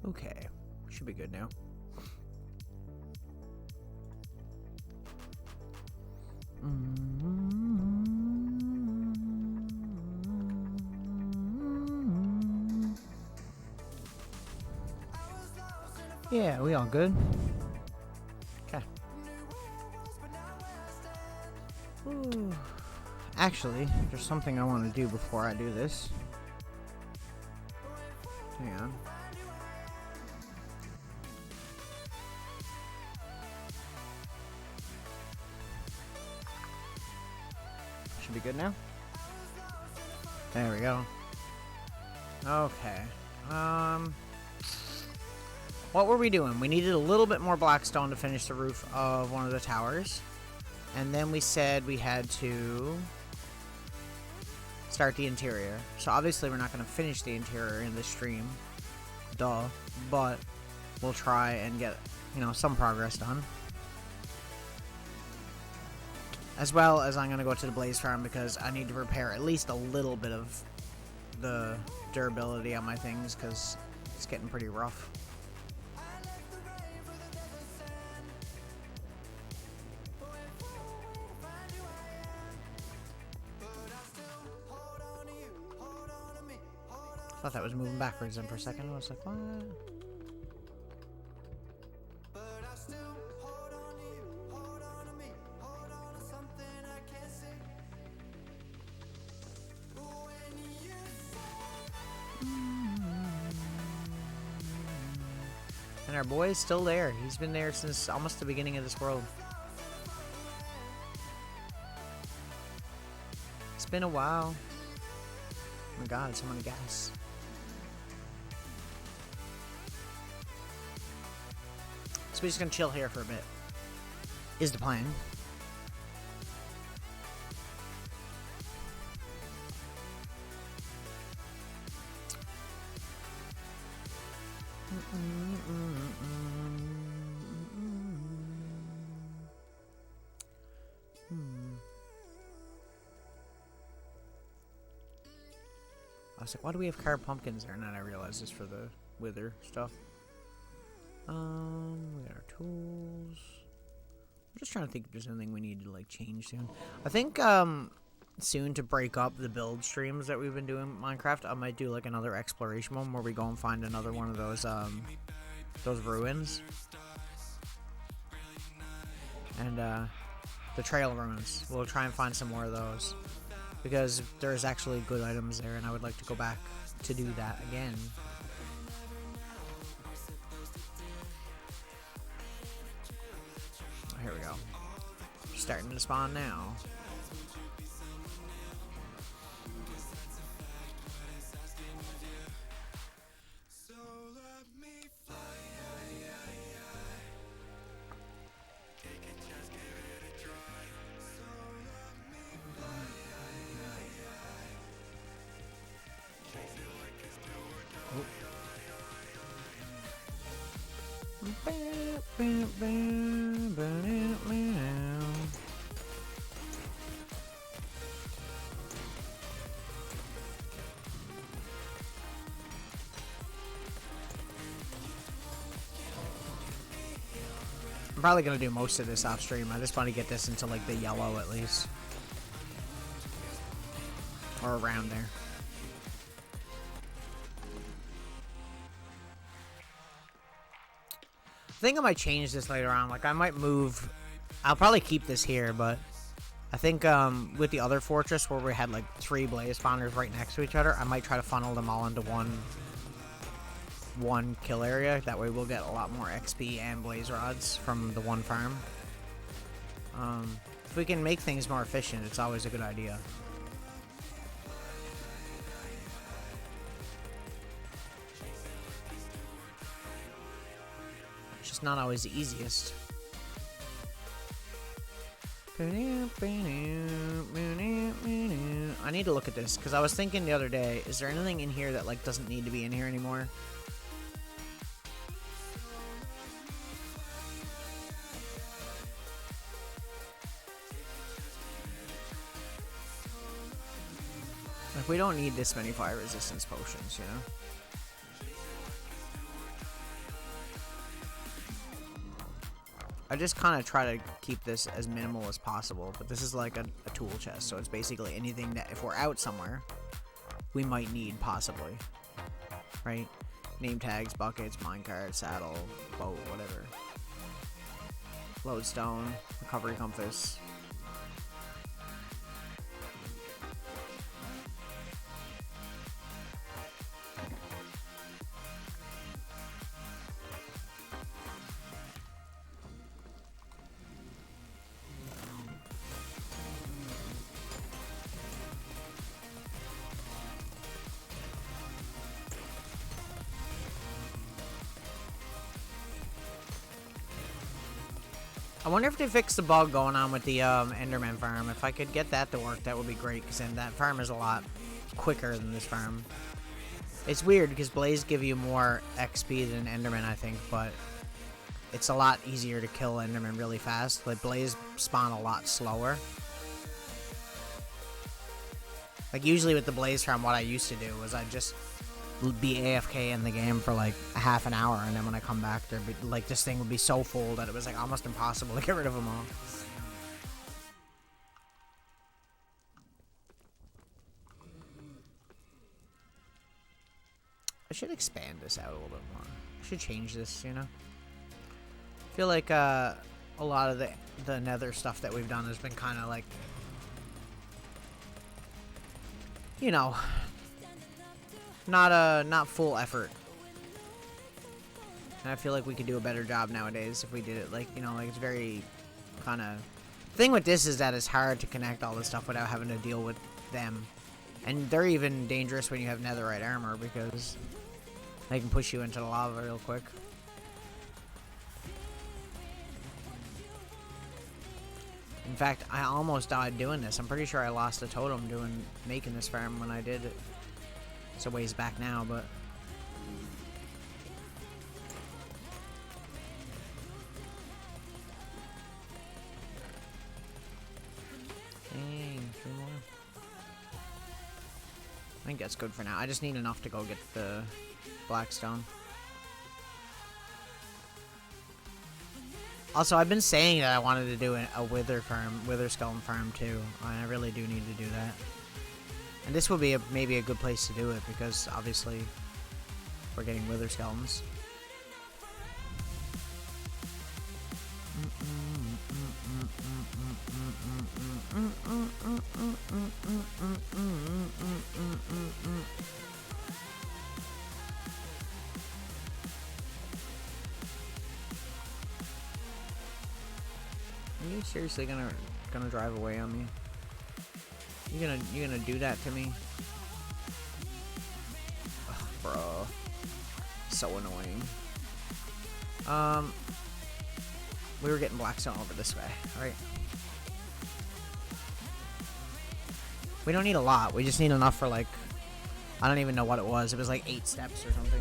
Okay, should be good now. Yeah, we all good? Okay. Ooh. Actually, there's something I want to do before I do this. Hang on. Should be good now? There we go. Okay. What were we doing? We needed a little bit more black stone to finish the roof of one of the towers. And then we said we had to start the interior. So obviously we're not going to finish the interior in this stream. Duh. But we'll try and get, some progress done. As well as I'm going to go to the blaze farm because I need to repair at least a little bit of the durability on my things because it's getting pretty rough. I thought that was moving backwards then for a second. I was like, what? And our boy is still there. He's been there since almost the beginning of this world. It's been a while. Oh my god, so many gas. So we're just gonna chill here for a bit. Is the plan. I was like, why do we have carved pumpkins there? And then I realized it's for the wither stuff. We got our tools. I'm just trying to think if there's anything we need to like change soon. I think soon to break up the build streams that we've been doing in Minecraft, I might do like another exploration one where we go and find another one of those ruins. And the trail ruins. We'll try and find some more of those. Because there's actually good items there, and I would like to go back to do that again. Here we go. Starting to spawn now. I'm probably gonna do most of this off stream. I just want to get this into like the yellow at least. Or around there. I think I might change this later on. Like I might move. I'll probably keep this here, but I think with the other fortress where we had like 3 blaze spawners right next to each other, I might try to funnel them all into one kill area. That way we'll get a lot more XP and blaze rods from the one farm. If we can make things more efficient, it's always a good idea. It's just not always the easiest. I need to look at this because I was thinking the other day, is there anything in here that like doesn't need to be in here anymore? Like we don't need this many fire resistance potions, you know? I just kind of try to keep this as minimal as possible, but this is like a tool chest, so it's basically anything that if we're out somewhere, we might need possibly, right? Name tags, buckets, minecart, saddle, boat, whatever. Lodestone, recovery compass. I wonder if they fixed the bug going on with the Enderman farm. If I could get that to work, that would be great, because then that farm is a lot quicker than this farm. It's weird, because Blaze give you more XP than Enderman, I think, but it's a lot easier to kill Enderman really fast. Like, Blaze spawn a lot slower. Like, usually with the Blaze farm, what I used to do was I'd just be AFK in the game for like a half an hour, and then when I come back, there'd be like this thing would be so full that it was like almost impossible to get rid of them all. I should expand this out a little bit more. I should change this, you know. I feel like a lot of the nether stuff that we've done has been kind of like, you know, not full effort. And I feel like we could do a better job nowadays if we did it like, you know, like it's very kind of... Thing with this is that it's hard to connect all this stuff without having to deal with them. And they're even dangerous when you have netherite armor, because they can push you into the lava real quick. In fact, I almost died doing this. I'm pretty sure I lost a totem making this farm when I did it. It's a ways back now, but... Dang, 3 more. I think that's good for now. I just need enough to go get the blackstone. Also, I've been saying that I wanted to do a wither skeleton farm too. I really do need to do that. And this will be maybe a good place to do it, because obviously we're getting wither skeletons. Are you seriously gonna drive away on me? You gonna do that to me? Ugh, bro. So annoying. We were getting blackstone over this way, right? We don't need a lot. We just need enough for like, I don't even know what it was. It was like 8 steps or something.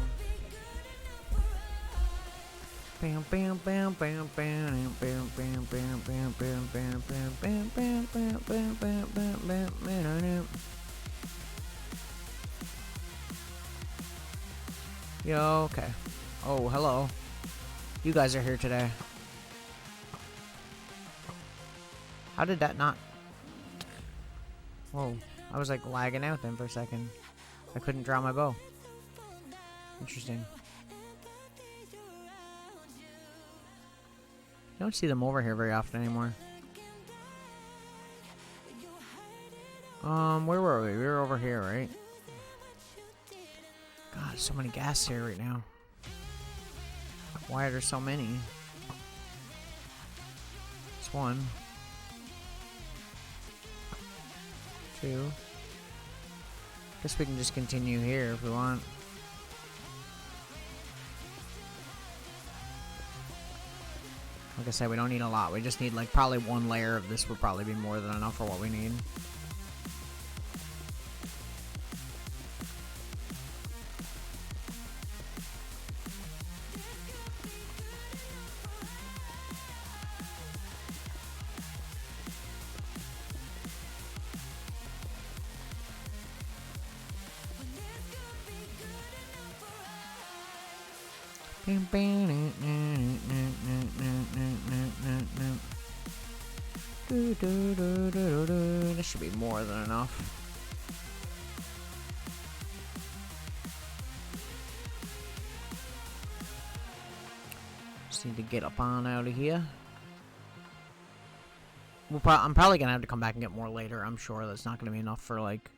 Bam bam bam bam bam bam bam bam bam bam bam bam bam bam bam bam bam bam bam bam. Yo, okay. Oh, hello. You guys are here today. How did that not... Whoa, I was like lagging out then for a second. I couldn't draw my bow. Interesting. You don't see them over here very often anymore. Where were we? We were over here, right? God, so many gas here right now. Why are there so many? It's 1. 2. Guess we can just continue here if we want. Like I said, we don't need a lot. We just need like probably 1 layer of this would probably be more than enough for what we need. This should be more than enough. Just need to get up on out of here. I'm probably gonna have to come back and get more later. I'm sure that's not gonna be enough for like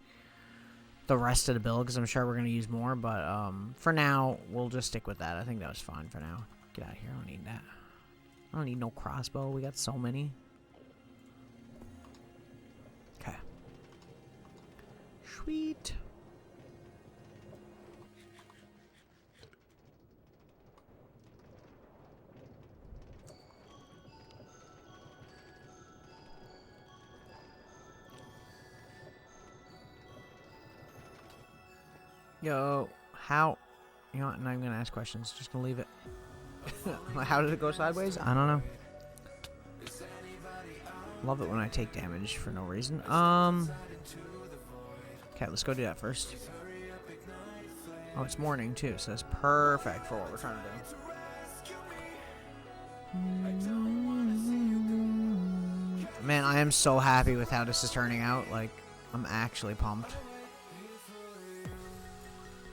the rest of the build, because I'm sure we're gonna use more. But for now, we'll just stick with that. I think that was fine for now. Get out of here. I don't need that. I don't need no crossbow. We got so many. Okay. Sweet. Yo, how? You know what? I'm not even gonna ask questions. Just gonna leave it. How did it go sideways? I don't know. Love it when I take damage for no reason. Okay, let's go do that first. Oh, it's morning too, so that's perfect for what we're trying to do. Man, I am so happy with how this is turning out. Like, I'm actually pumped.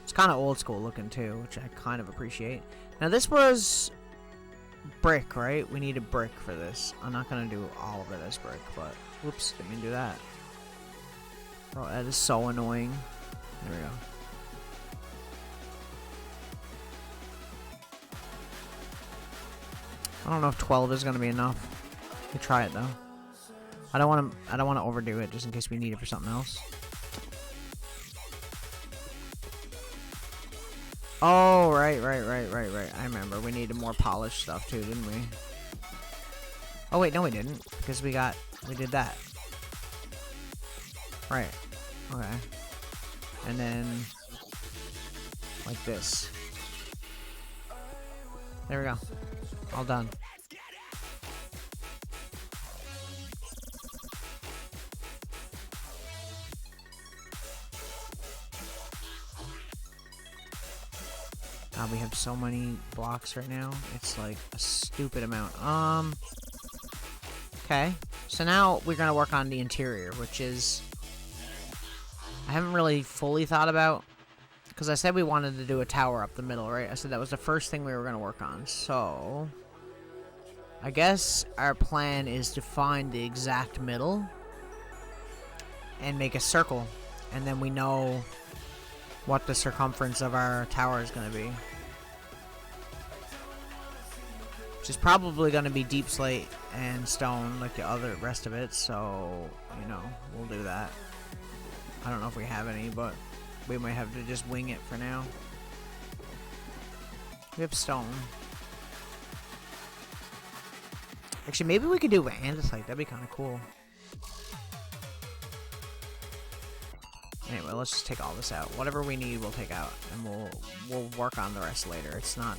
It's kind of old school looking too, which I kind of appreciate. Now this was brick, right? We need a brick for this. I'm not gonna do all of it as brick, but whoops, didn't mean to do that. Oh, that is so annoying. There we go. I don't know if 12 is gonna be enough. We try it though. I don't want to overdo it just in case we need it for something else. Oh, right. I remember. We needed more polished stuff too, didn't we? Oh wait, no we didn't, because we did that. Right. Okay. And then like this. There we go. All done. God, we have so many blocks right now. It's like a stupid amount. Okay. So now we're gonna work on the interior, which is I haven't really fully thought about, because I said we wanted to do a tower up the middle, right? I said that was the first thing we were gonna work on. So I guess our plan is to find the exact middle and make a circle, and then we know what the circumference of our tower is going to be. Which is probably going to be deep slate and stone like the other rest of it, so, you know, we'll do that. I don't know if we have any, but we might have to just wing it for now. We have stone. Actually, maybe we could do andesite. That'd be kind of cool. Anyway, let's just take all this out. Whatever we need, we'll take out, and we'll work on the rest later. It's not.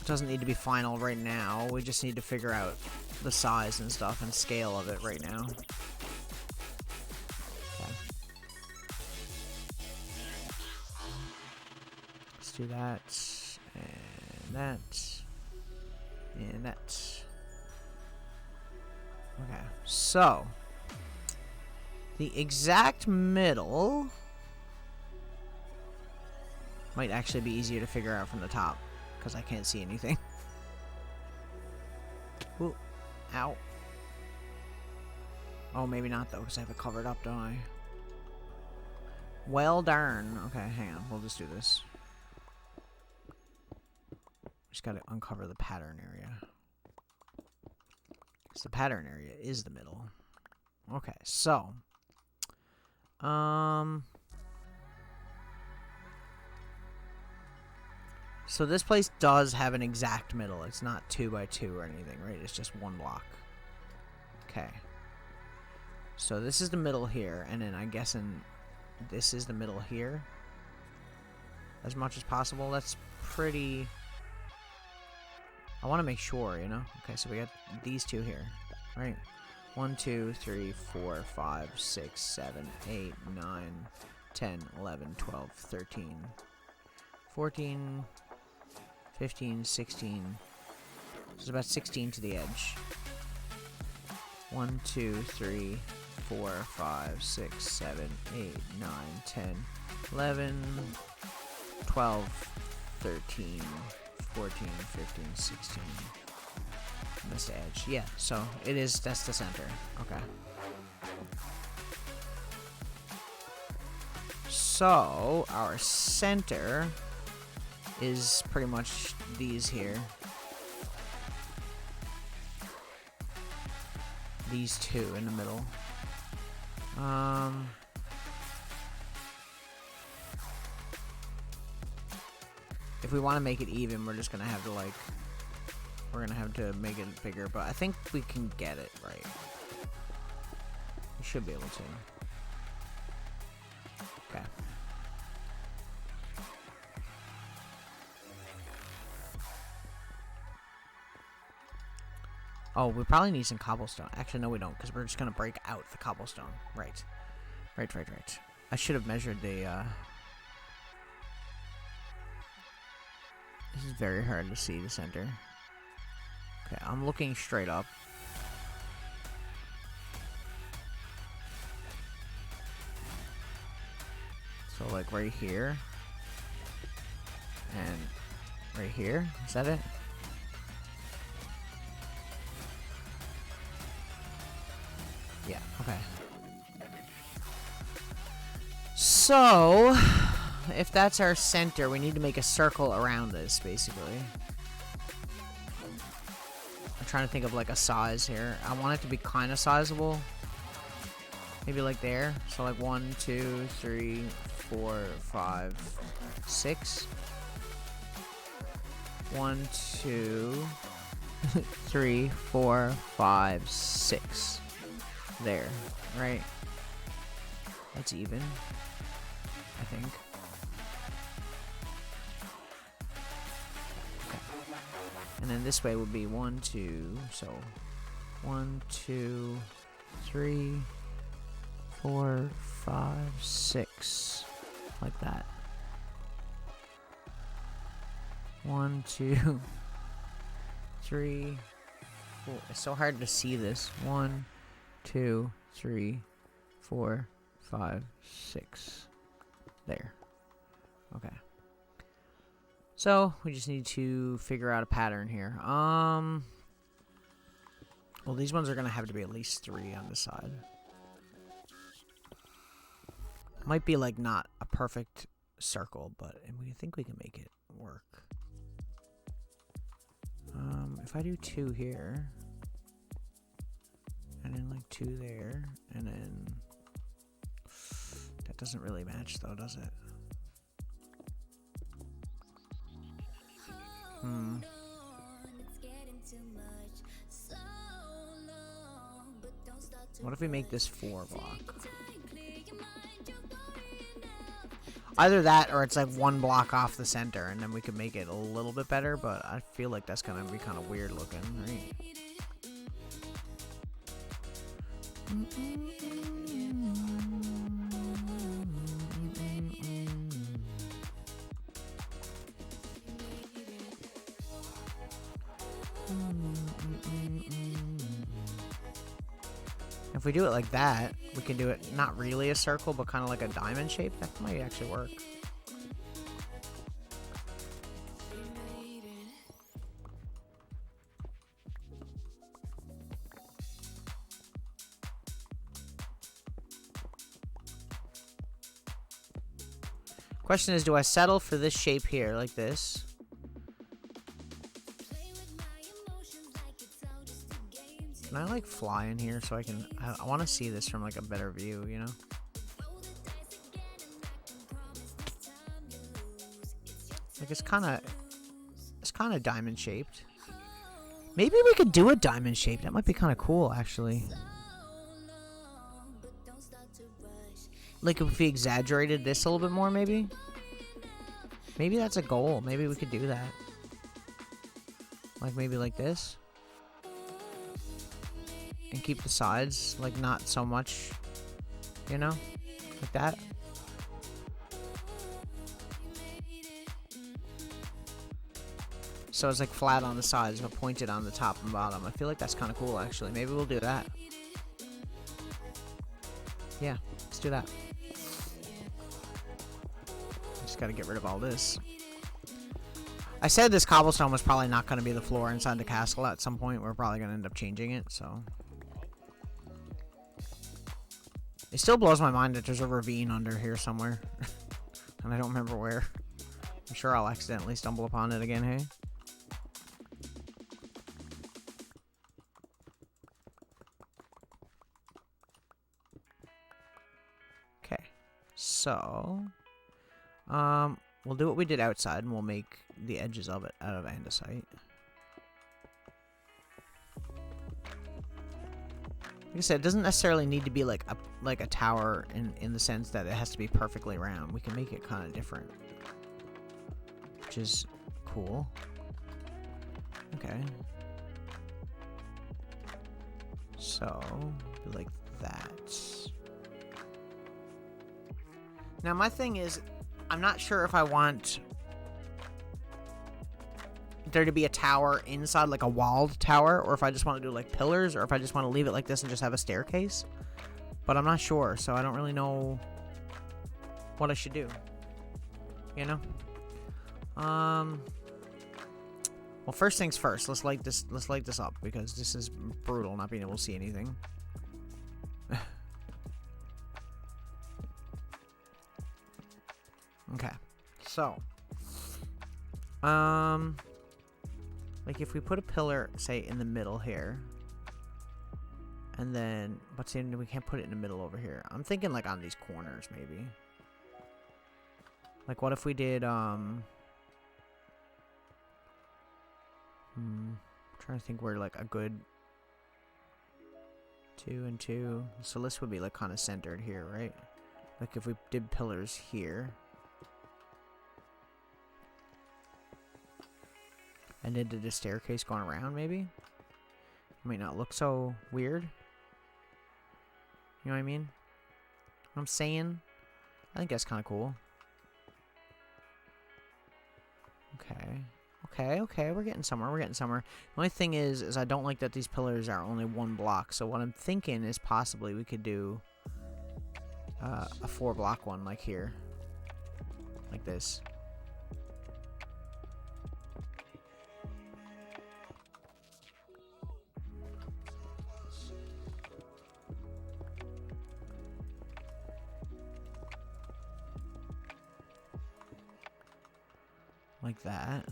It doesn't need to be final right now. We just need to figure out the size and stuff and scale of it right now. Okay. Let's do that and that. And that. Okay, so the exact middle might actually be easier to figure out from the top, because I can't see anything. Ooh, ow. Oh, maybe not though, because I have it covered up, don't I? Well, darn. Okay, hang on. We'll just do this. Just gotta uncover the pattern area. So the pattern area is the middle. Okay, so so this place does have an exact middle. It's not 2 by 2 or anything, right? It's just one block. Okay. So this is the middle here, and then I'm guessing this is the middle here. As much as possible. That's pretty. I want to make sure, you know? Okay, so we got these two here, right? 1, 2, 3, 4, 5, 6, 7, 8, 9, 10, 11, 12, 13, 14, 15, 16. So it's about 16 to the edge. 1, 2, 3, 4, 5, 6, 7, 8, 9, 10, 11, 12, 13, 14, 15, 16. Missed edge. Yeah, so it is, that's the center. Okay. So our center is pretty much these here. These two in the middle. If we want to make it even, we're just gonna have to like, we're gonna have to make it bigger, but I think we can get it right. We should be able to. Okay. Oh, we probably need some cobblestone. Actually, no, we don't, because we're just gonna break out the cobblestone. Right. Right. I should have measured the, This is very hard to see, the center. Okay, I'm looking straight up. So, like, right here. And right here. Is that it? Yeah, okay. So, if that's our center, we need to make a circle around this, basically. I'm trying to think of, like, a size here. I want it to be kind of sizable. Maybe, like, there. So, like, 1, 2, 3, 4, 5, 6. 1, 2, 3, 4, 5, 6. There, right? That's even, I think. Okay. And then this way would be 1, 2, so 1, 2, 3, 4, 5, 6, like that. 1, 2, 3, 4. It's so hard to see this. 1, 2, 3, 4, 5, 6. There. Okay. So we just need to figure out a pattern here. Well, these ones are gonna have to be at least 3 on the side. Might be like not a perfect circle, but we think we can make it work. If I do 2 here, and then like 2 there, and then that doesn't really match though, does it? What if we make this 4 block? Either that or it's like 1 block off the center, and then we could make it a little bit better, but I feel like that's gonna be kind of weird looking, right? If we do it like that, we can do it not really a circle, but kind of like a diamond shape. That might actually work. Question is, do I settle for this shape here, like this? Can I like fly in here so I can, I want to see this from like a better view, you know? Like it's kind of diamond shaped. Maybe we could do a diamond shape. That might be kind of cool, actually. Like if we exaggerated this a little bit more, maybe? Maybe that's a goal. Maybe we could do that. Like maybe like this. And keep the sides, like, not so much, you know? Like that. So it's like flat on the sides but pointed on the top and bottom. I feel like that's kind of cool actually. Maybe we'll do that. Yeah, let's do that. Just gotta get rid of all this. I said this cobblestone was probably not going to be the floor inside the castle at some point. We're probably going to end up changing it, so. It still blows my mind that there's a ravine under here somewhere. And I don't remember where. I'm sure I'll accidentally stumble upon it again, hey? Okay. So, we'll do what we did outside, and we'll make the edges of it out of andesite. Like I said, it doesn't necessarily need to be like a tower in the sense that it has to be perfectly round. We can make it kind of different, which is cool. Okay. So, like that. Now, my thing is, I'm not sure if I want there to be a tower inside, like a walled tower, or if I just want to do like pillars, or if I just want to leave it like this and just have a staircase. But I'm not sure, so I don't really know what I should do. You know? Well, first things first. Let's light this up because this is brutal not being able to see anything. Okay. So, like if we put a pillar, say, in the middle here, and then, but see, we can't put it in the middle over here. I'm thinking like on these corners, maybe. Like, what if we did, trying to think where like a good 2 and 2. So this would be like kind of centered here, right? Like if we did pillars here. And then did a staircase going around, maybe? It might not look so weird. You know what I mean? What I'm saying? I think that's kind of cool. Okay, we're getting somewhere, The only thing is I don't like that these pillars are only one block. So what I'm thinking is possibly we could do a 4-block one, like here. Like this. Like that.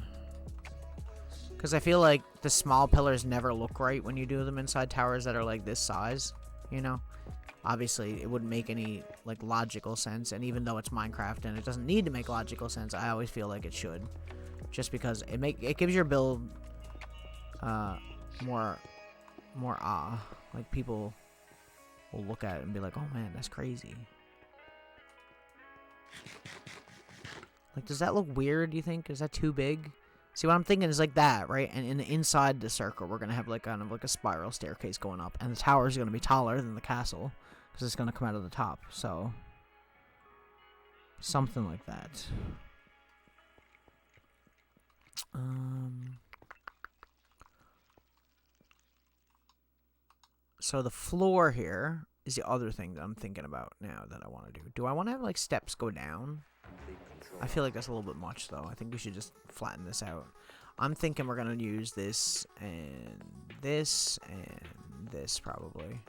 Because I feel like the small pillars never look right when you do them inside towers that are like this size, you know? Obviously, it wouldn't make any like logical sense, and even though it's Minecraft and it doesn't need to make logical sense, I always feel like it should. Just because it gives your build more awe. Like people will look at it and be like, "Oh man, that's crazy." Like, does that look weird, do you think? Is that too big? See, what I'm thinking is like that, right? And in the inside the circle, we're going to have like kind of like a spiral staircase going up. And the tower is going to be taller than the castle because it's going to come out of the top. So, something like that. So the floor here is the other thing that I'm thinking about now that I want to do. Do I want to have like steps go down? I feel like that's a little bit much, though. I think we should just flatten this out. I'm thinking we're going to use this and this, probably.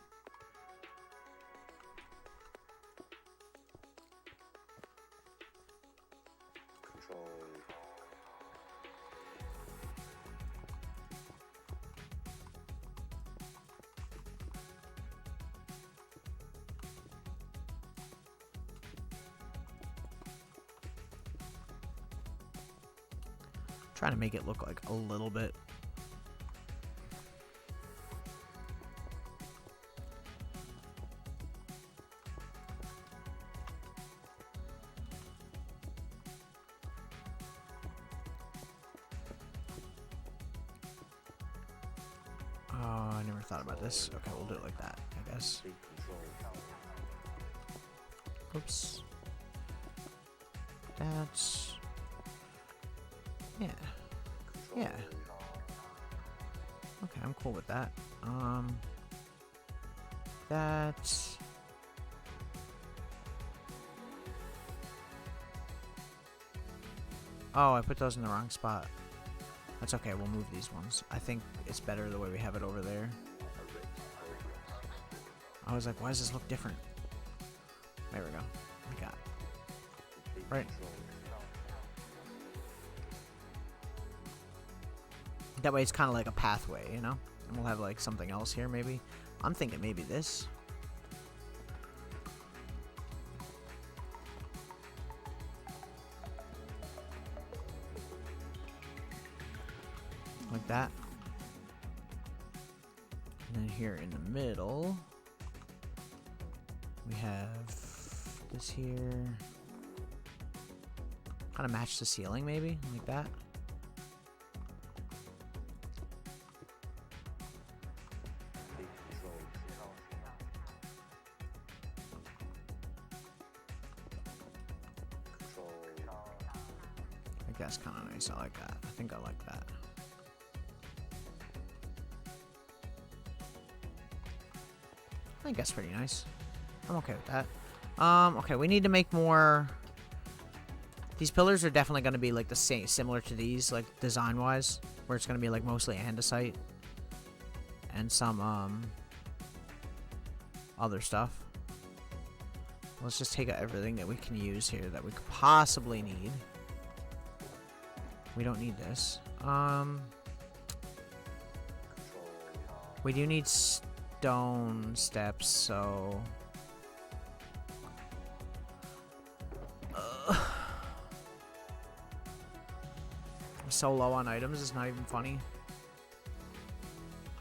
Trying to make it look like a little bit. Oh, I never thought about this. Okay, we'll do it like that, I guess. Oops. That's... yeah. Yeah. Okay, I'm cool with that. That's... Oh, I put those in the wrong spot. That's okay, we'll move these ones. I think it's better the way we have it over there. I was like, why does this look different? There we go. We got it. Right. That way it's kind of like a pathway, you know? And we'll have like something else here maybe. I'm thinking maybe this. Like that. And then here in the middle, we have this here. Kind of match the ceiling maybe, like that. I think that's kind of nice. I like that. I think I like that. I think that's pretty nice. I'm okay with that. Okay, we need to make more. These pillars are definitely going to be like the same, similar to these, like design-wise, where it's going to be like mostly andesite and some other stuff. Let's just take out everything that we can use here that we could possibly need. We don't need this. We do need stone steps, so I'm so low on items, it's not even funny.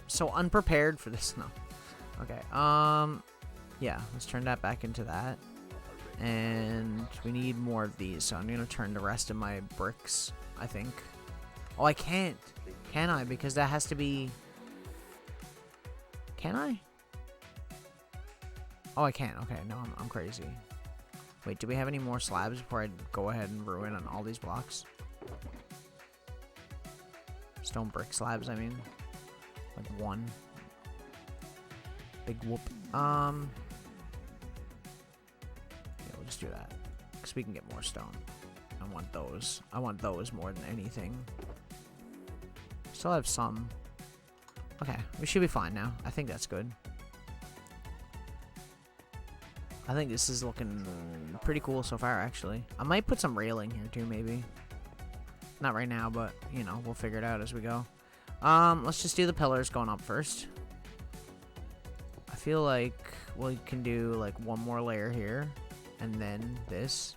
So unprepared for this. No. Okay. Yeah, let's turn that back into that. And we need more of these, so I'm gonna turn the rest of my bricks, I think. Oh, I can't. Can I? Because that has to be... Can I? Oh, I can't. Okay, no, I'm crazy. Wait, do we have any more slabs before I go ahead and ruin on all these blocks? Stone brick slabs, I mean. Like one. Big whoop. Yeah, we'll just do that. Because we can get more stone. I want those. I want those more than anything. Still have some. Okay, we should be fine now. I think that's good. I think this is looking pretty cool so far, actually. I might put some railing here too, maybe. Not right now, but, you know, we'll figure it out as we go. Let's just do the pillars going up first. I feel like we can do, like, one more layer here. And then this.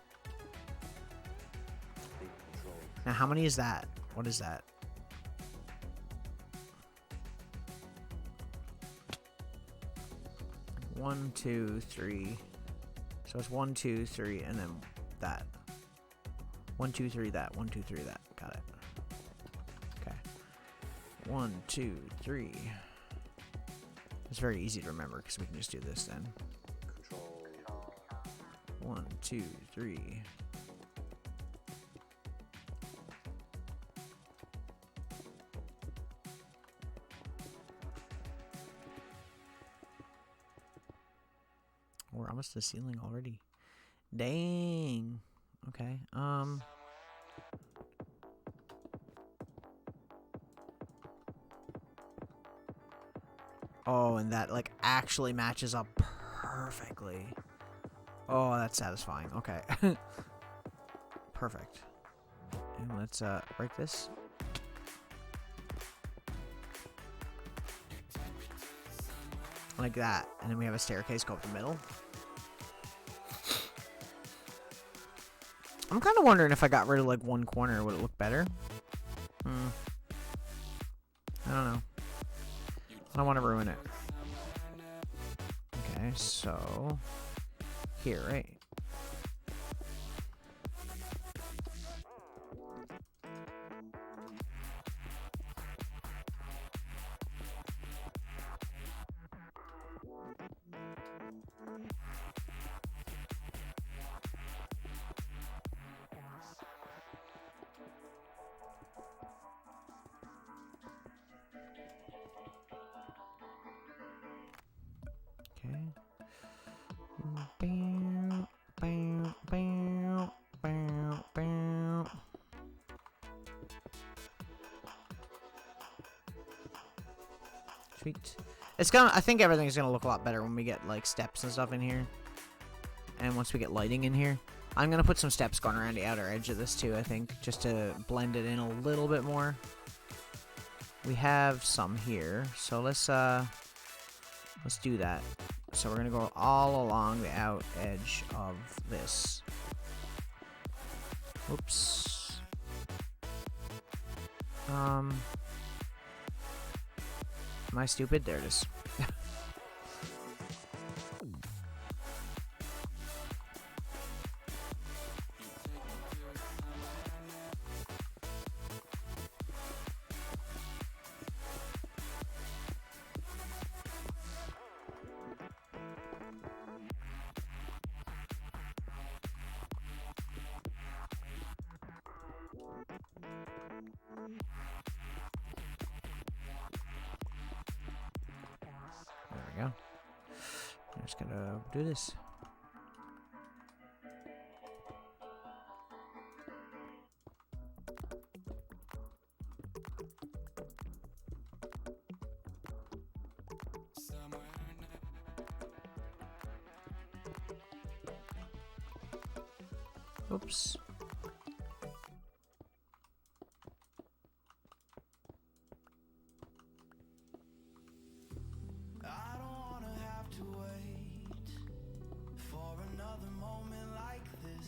Now, how many is that? What is that? One, two, three. So it's 1, 2, 3, and then that. 1, 2, 3, that. 1, 2, 3, that. Got it. Okay. 1, 2, 3. It's very easy to remember because we can just do this then. 1, 2, 3. We're almost to the ceiling already. Dang. Okay. Oh, and that like actually matches up perfectly. Oh, that's satisfying. Okay. Perfect. And let's break this. Like that. And then we have a staircase go up the middle. I'm kind of wondering if I got rid of like one corner, would it look better? I don't know. I don't want to ruin it. Okay, so here, right? Okay. Bam, bam, bam, bam, bam. Sweet. It's gonna. I think everything's gonna look a lot better when we get like steps and stuff in here, and once we get lighting in here. I'm gonna put some steps going around the outer edge of this too. I think just to blend it in a little bit more. We have some here, so let's do that. So we're gonna go all along the out edge of this. Oops. Am I stupid? There it is. There we go. I'm just gonna do this. Oops.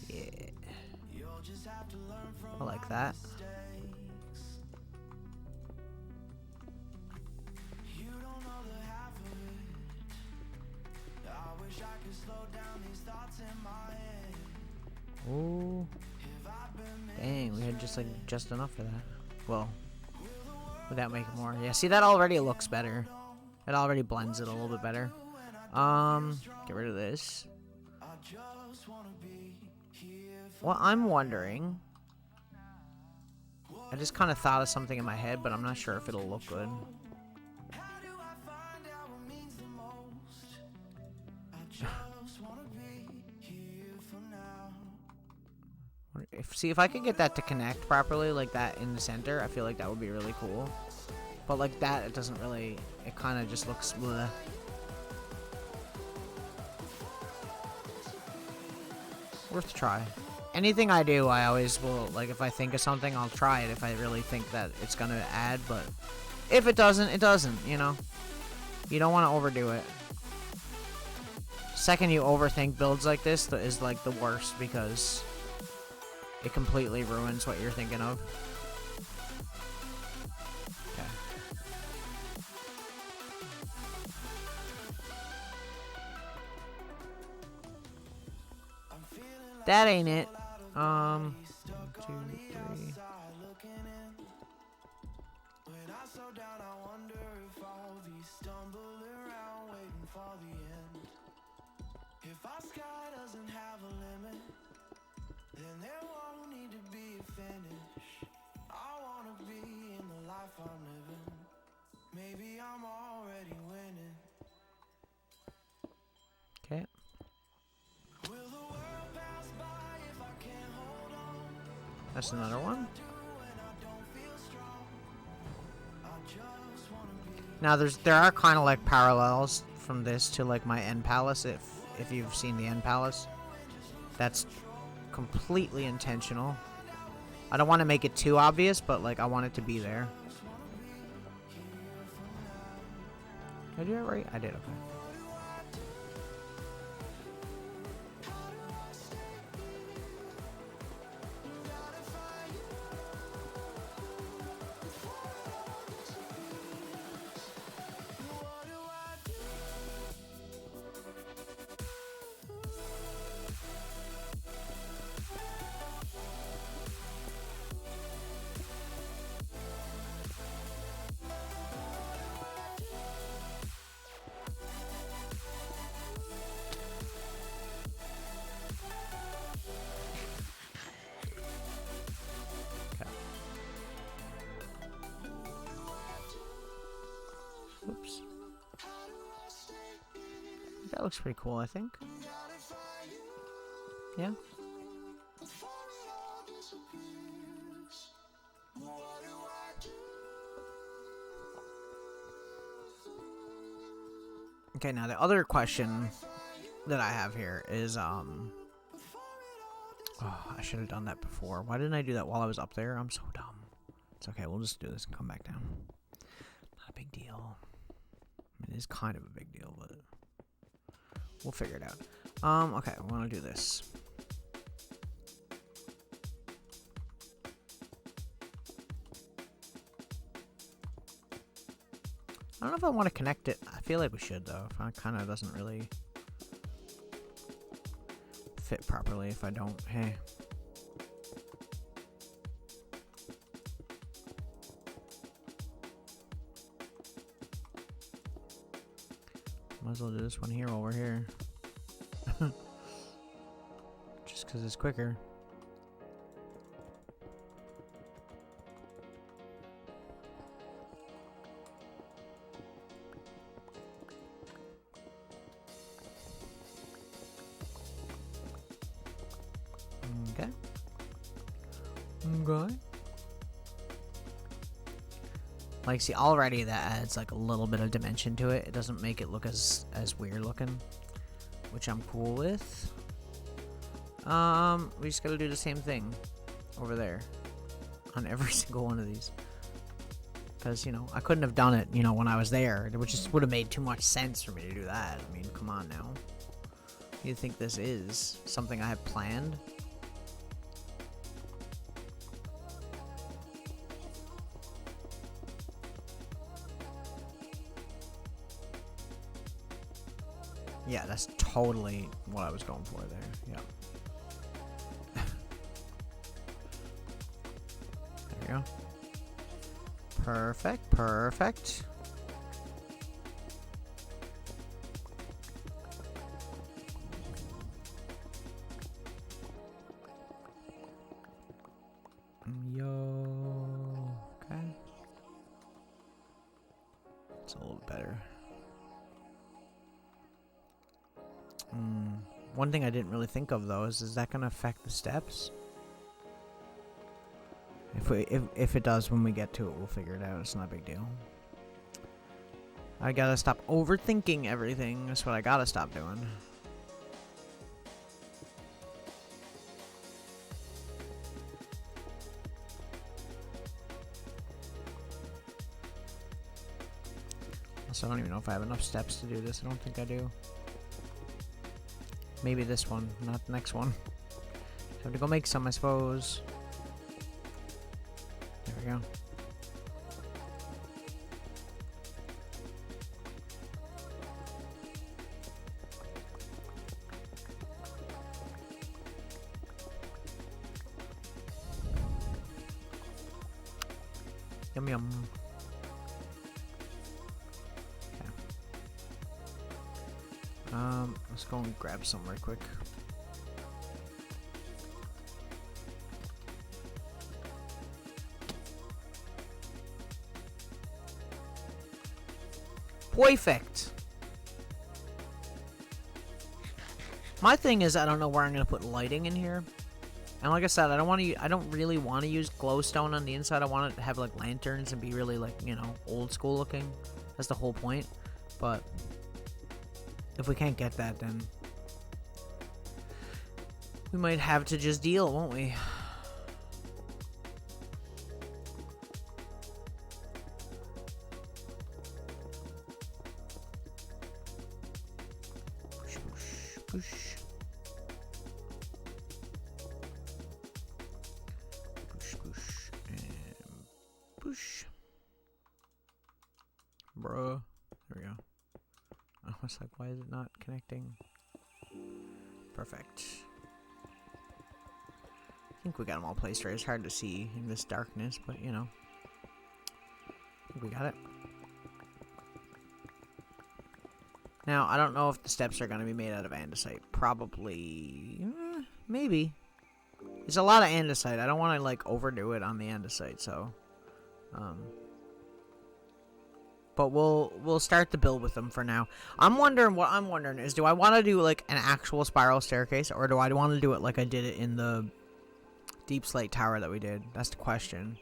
Yeah. I like that. Oh, dang, we had just enough for that. Well, without making more. Yeah, see, that already looks better. It already blends it a little bit better. Get rid of this. Well, I'm wondering. I just kind of thought of something in my head, but I'm not sure if it'll look good. See if I could get that to connect properly, like that in the center. I feel like that would be really cool. But like that, it doesn't really. It kind of just looks bleh. Worth a try. Anything I do, I always will, like, if I think of something, I'll try it if I really think that it's gonna add, but if it doesn't, it doesn't, you know? You don't want to overdo it. Second you overthink builds like this is, like, the worst, because it completely ruins what you're thinking of. Okay. That ain't it. 1, 2, 3. If our sky doesn't have a limit, then there won't need to be a finish. I wanna be in the life I'm living. Maybe I'm already winning. Okay. Will the world pass by if I can't hold on? That's another one. Now there are kind of like parallels from this to like my end palace if you've seen the end palace. That's completely intentional. I don't want to make it too obvious, but like I want it to be there. Did I do it right? I did, okay. That looks pretty cool, I think. Yeah. Okay, now the other question that I have here is, oh, I should have done that before. Why didn't I do that while I was up there? I'm so dumb. It's okay, we'll just do this and come back down. Not a big deal. I mean, it is kind of a big deal, but we'll figure it out. Okay, we want to do this. I don't know if I want to connect it. I feel like we should, though. It kind of doesn't really fit properly if I don't. Hey. Might as well do this one here while we're here. Just because it's quicker. Okay. Okay. Like, see, already that adds like a little bit of dimension to it. It doesn't make it look as weird looking, which I'm cool with. We just gotta do the same thing over there on every single one of these. Because, you know, I couldn't have done it, you know, when I was there. It just would have made too much sense for me to do that. I mean, come on now. You think this is something I have planned? Yeah, that's totally what I was going for there. Yep. There we go. Perfect, perfect. Yo. Okay. It's a little better. One thing I didn't really think of though is that going to affect the steps? If it does, when we get to it, we'll figure it out. It's not a big deal. I gotta stop overthinking everything. That's what I gotta stop doing. Also, I don't even know if I have enough steps to do this. I don't think I do. Maybe this one, not the next one. Time to go make some, I suppose. There we go. Yum yum. Let's go and grab some right quick. Perfect. My thing is, I don't know where I'm gonna put lighting in here. And like I said, I don't really want to use glowstone on the inside. I want it to have like lanterns and be really like, you know, old school looking. That's the whole point. But if we can't get that, then we might have to just deal, won't we? Push, push, push. Push, push, and push. Bruh. There we go. I was like, why is it not connecting? Perfect. I think we got them all placed right. It's hard to see in this darkness, but you know. I think we got it. Now, I don't know if the steps are going to be made out of andesite. Probably. Maybe. It's a lot of andesite. I don't want to, like, overdo it on the andesite, so. but we'll start the build with them for now. What I'm wondering is, do I want to do like an actual spiral staircase, or do I want to do it like I did it in the deep slate tower that we did? That's the question.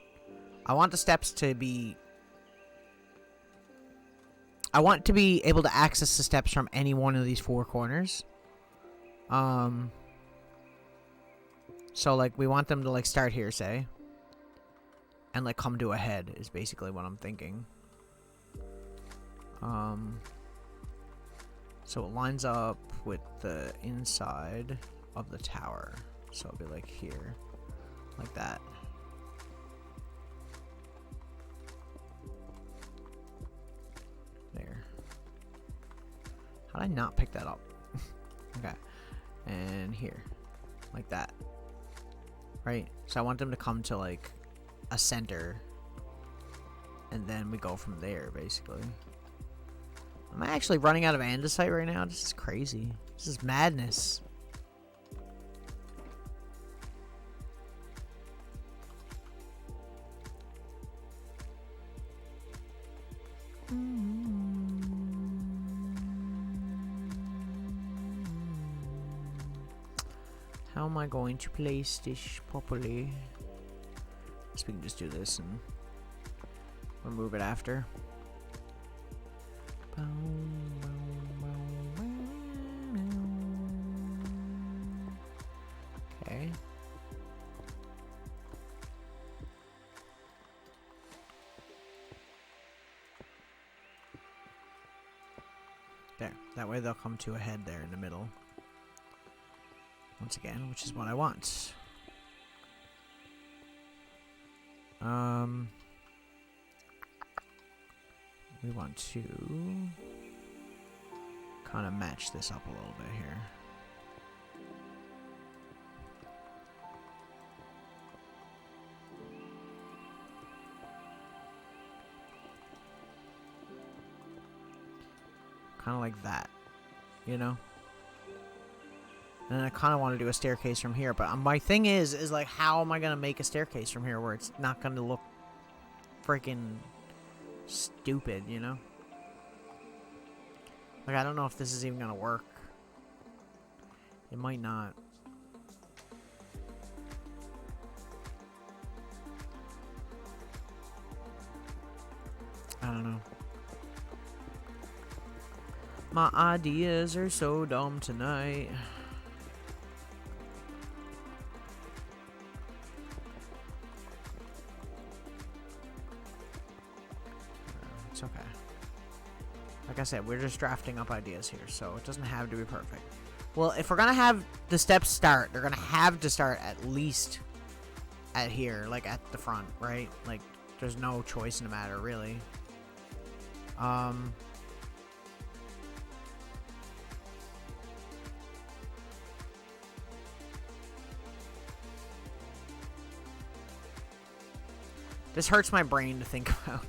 I want the steps to be... I want to be able to access the steps from any one of these 4 corners. So like we want them to like start here, say, and like come to a head is basically what I'm thinking. So it lines up with the inside of the tower. So it'll be like here, like that. There. How did I not pick that up? Okay. And here, like that. Right? So I want them to come to like a center, and then we go from there, basically. Am I actually running out of andesite right now? This is crazy. This is madness. How am I going to place this properly? So we can just do this and remove it after. Okay. There. That way they'll come to a head there in the middle. Once again, which is what I want. We want to kind of match this up a little bit here. Kind of like that, you know? And I kind of want to do a staircase from here, but my thing is like, how am I going to make a staircase from here where it's not going to look freaking stupid, you know? Like, I don't know if this is even going to work. It might not. I don't know. My ideas are so dumb tonight. It's okay. Like I said, we're just drafting up ideas here, so it doesn't have to be perfect. Well, if we're gonna have the steps start, they're gonna have to start at least at here, like at the front, right? Like, there's no choice in the matter, really. This hurts my brain to think about.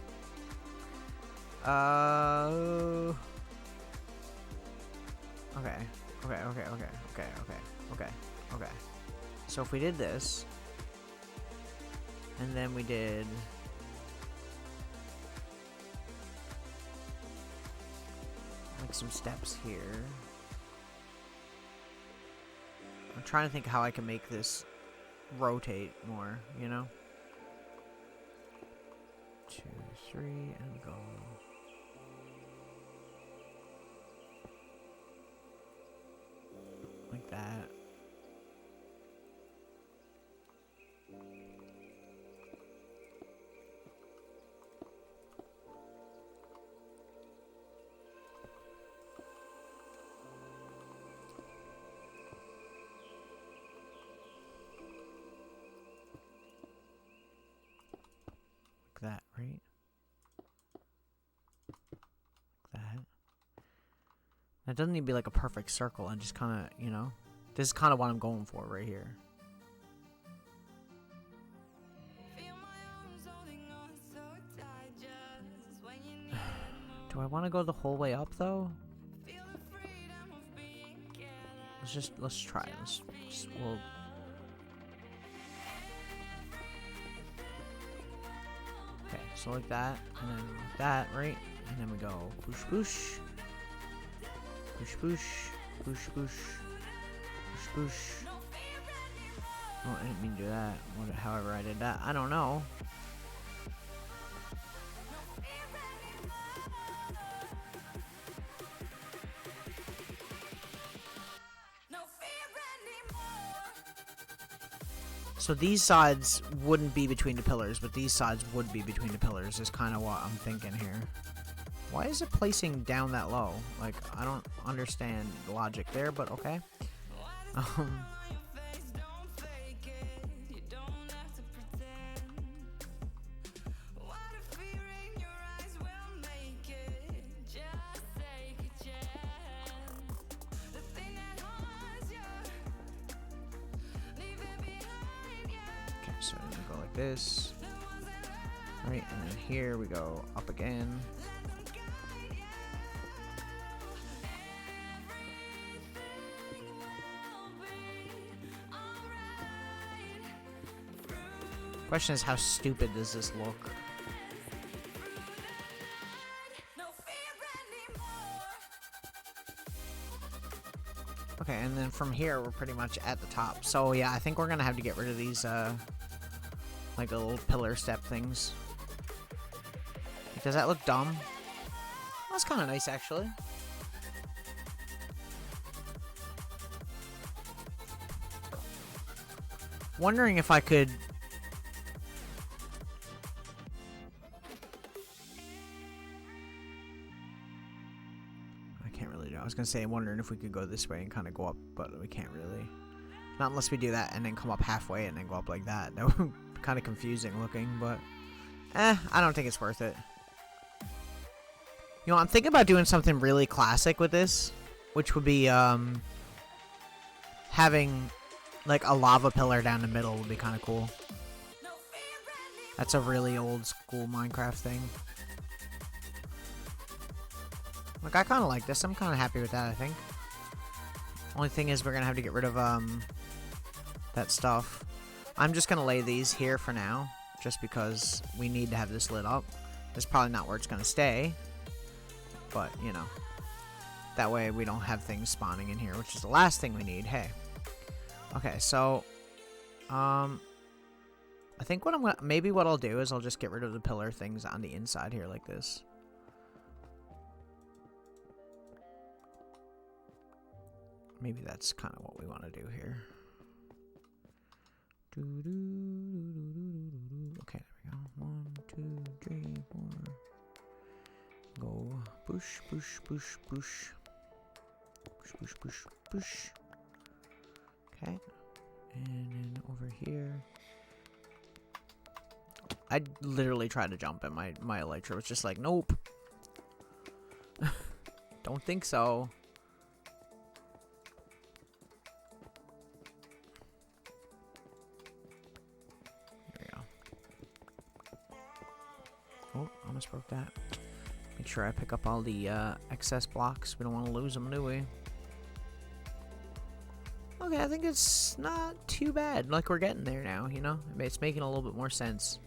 Okay. So if we did this, and then we did like some steps here. I'm trying to think how I can make this rotate more, you know? 2, 3, and go. Like that. Like that, right? It doesn't need to be like a perfect circle, and just kind of, you know, this is kind of what I'm going for right here. Do I want to go the whole way up though? Let's try. We'll. Okay, so like that, and then like that, right? and then we go push, push, push, push, push, push, push, push. Oh, I didn't mean to do that. However I did that, I don't know. So these sides wouldn't be between the pillars, but these sides would be between the pillars is kind of what I'm thinking here. Why is it placing down that low? Like, I don't understand the logic there, but okay. So we go like this, right, and then here we go up again. Question is, how stupid does this look? Okay, and then from here we're pretty much at the top. So yeah, I think we're gonna have to get rid of these like the little pillar step things. Does that look dumb? That's kind of nice, actually. Wondering if I could... I can't really do. I was gonna say, wondering if we could go this way and kind of go up, but we can't really. Not unless we do that and then come up halfway and then go up like that. That would be kind of confusing looking, but I don't think it's worth it. You know, I'm thinking about doing something really classic with this, which would be having like a lava pillar down the middle would be kind of cool. That's a really old school Minecraft thing. Like, I kind of like this. I'm kind of happy with that, I think. Only thing is we're going to have to get rid of that stuff. I'm just going to lay these here for now, just because we need to have this lit up. This is probably not where it's going to stay, but, you know, that way we don't have things spawning in here, which is the last thing we need. Hey. Okay, so, I think what maybe what I'll do is I'll just get rid of the pillar things on the inside here like this. Maybe that's kind of what we want to do here. Okay, there we go. 1, 2, 3, 4. Go push, push, push, push. Push, push, push, push. Okay. And then over here. I literally tried to jump and my elytra was just like, nope. Don't think so. Oh, almost broke that. Make sure I pick up all the excess blocks. We don't want to lose them, do we? Okay, I think it's not too bad. Like, we're getting there now, you know? It's making a little bit more sense.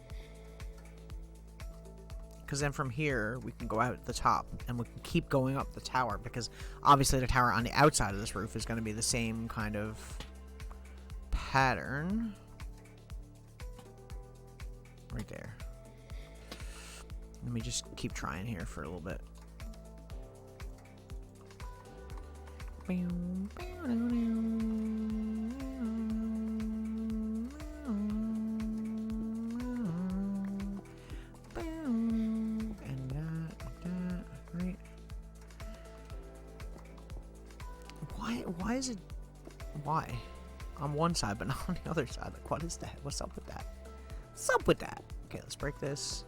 Because then from here, we can go out at the top, and we can keep going up the tower, because obviously the tower on the outside of this roof is going to be the same kind of pattern. Right there. Let me just keep trying here for a little bit. And that, right? Why is it, why? On one side, but not on the other side. Like, what is that? What's up with that? What's up with that? Okay, let's break this.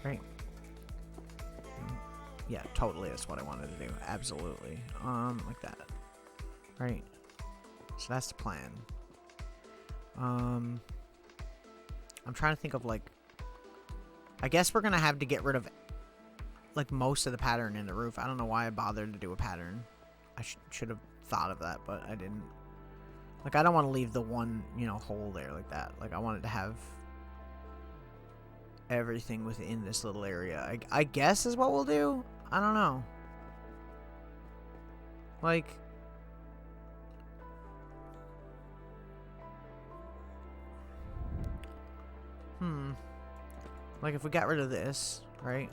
Right. Yeah, totally. That's what I wanted to do. Absolutely. Like that. Right. So that's the plan. I'm trying to think of, like, I guess we're gonna have to get rid of, like, most of the pattern in the roof. I don't know why I bothered to do a pattern. I should have thought of that, but I didn't. Like, I don't want to leave the one, you know, hole there like that. Like, I wanted to have everything within this little area. I guess is what we'll do. I don't know. Like, like if we got rid of this, right?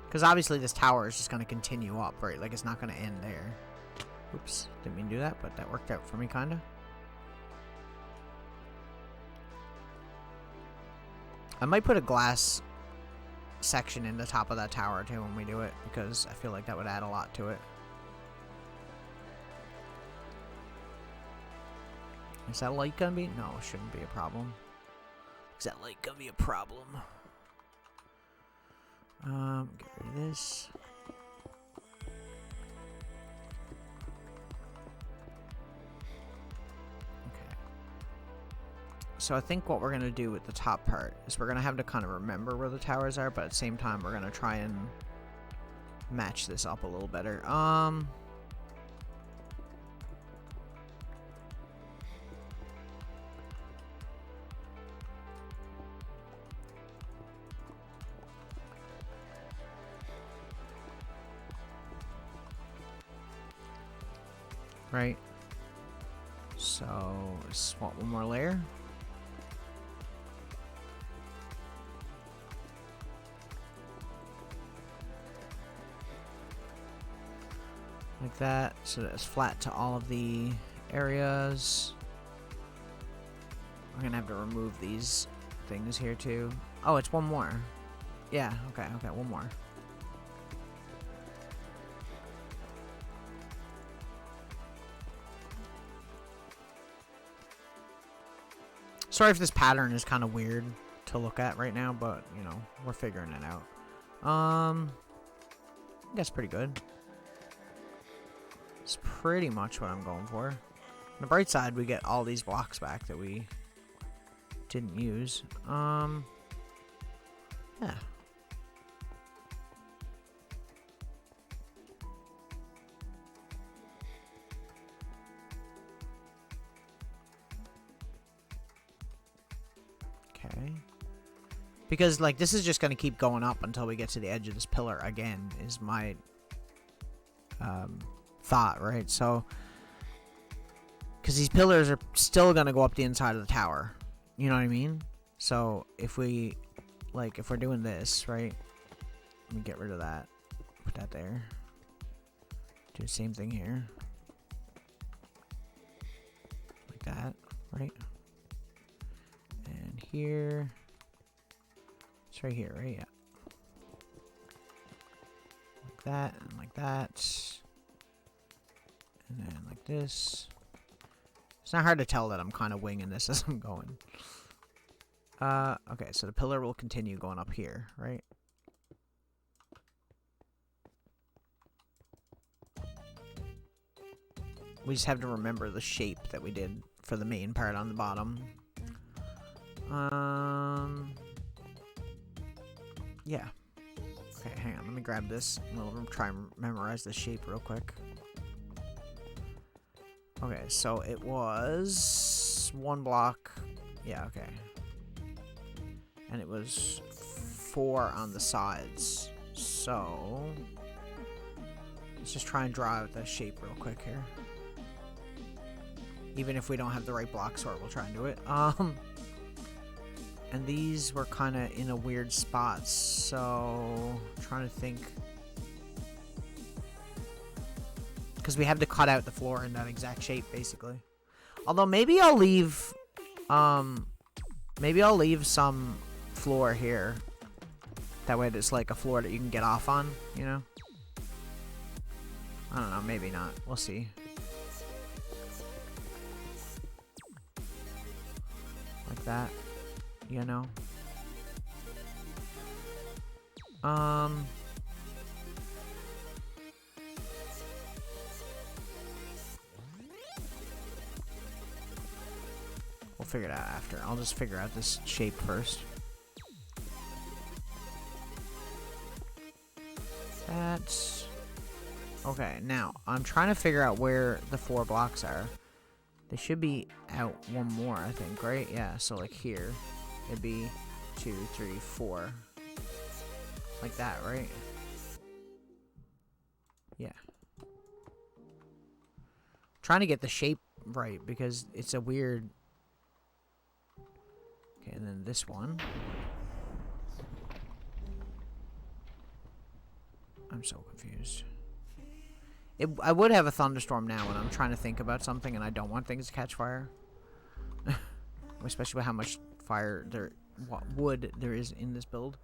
Because obviously this tower is just going to continue up, right? Like, it's not going to end there. Oops, didn't mean to do that, but that worked out for me, kind of. I might put a glass section in the top of that tower, too, when we do it, because I feel like that would add a lot to it. Is that light going to be? No, it shouldn't be a problem. Is that light going to be a problem? Get rid of this. Okay. So I think what we're going to do with the top part is we're going to have to kind of remember where the towers are, but at the same time we're going to try and match this up a little better. Right. So, swap one more layer. Like that, so that it's flat to all of the areas. We're gonna have to remove these things here too. Oh, it's one more. Yeah, okay, one more. Sorry if this pattern is kind of weird to look at right now, but, you know, we're figuring it out. I think that's pretty good. It's pretty much what I'm going for. On the bright side, we get all these blocks back that we didn't use. Yeah. Because, like, this is just going to keep going up until we get to the edge of this pillar again, is my thought, right? So, because these pillars are still going to go up the inside of the tower. You know what I mean? So, if we, like, if we're doing this, right? Let me get rid of that. Put that there. Do the same thing here. Like that, right? And here. It's right here, right? Yeah. Like that, and like that. And then like this. It's not hard to tell that I'm kind of winging this as I'm going. Okay, so the pillar will continue going up here, right? We just have to remember the shape that we did for the main part on the bottom. Yeah. Okay, hang on. Let me grab this. We'll try and memorize the shape real quick. Okay, so it was one block. Yeah, okay. And it was 4 on the sides. So let's just try and draw out the shape real quick here. Even if we don't have the right block sort, we'll try and do it. And these were kind of in a weird spot, so I'm trying to think. Because we have to cut out the floor in that exact shape, basically. Although maybe I'll leave some floor here. That way it's like a floor that you can get off on, you know? I don't know, maybe not. We'll see. Like that. You know? We'll figure it out after. I'll just figure out this shape first. that. Okay, now I'm trying to figure out where the 4 blocks are. They should be out one more, I think, right? Yeah, so like here, it'd be 2, 3, 4. Like that, right? Yeah. Trying to get the shape right because it's a weird... Okay, and then this one. I'm so confused. I would have a thunderstorm now when I'm trying to think about something and I don't want things to catch fire. Especially with how much fire there, wood there is in this build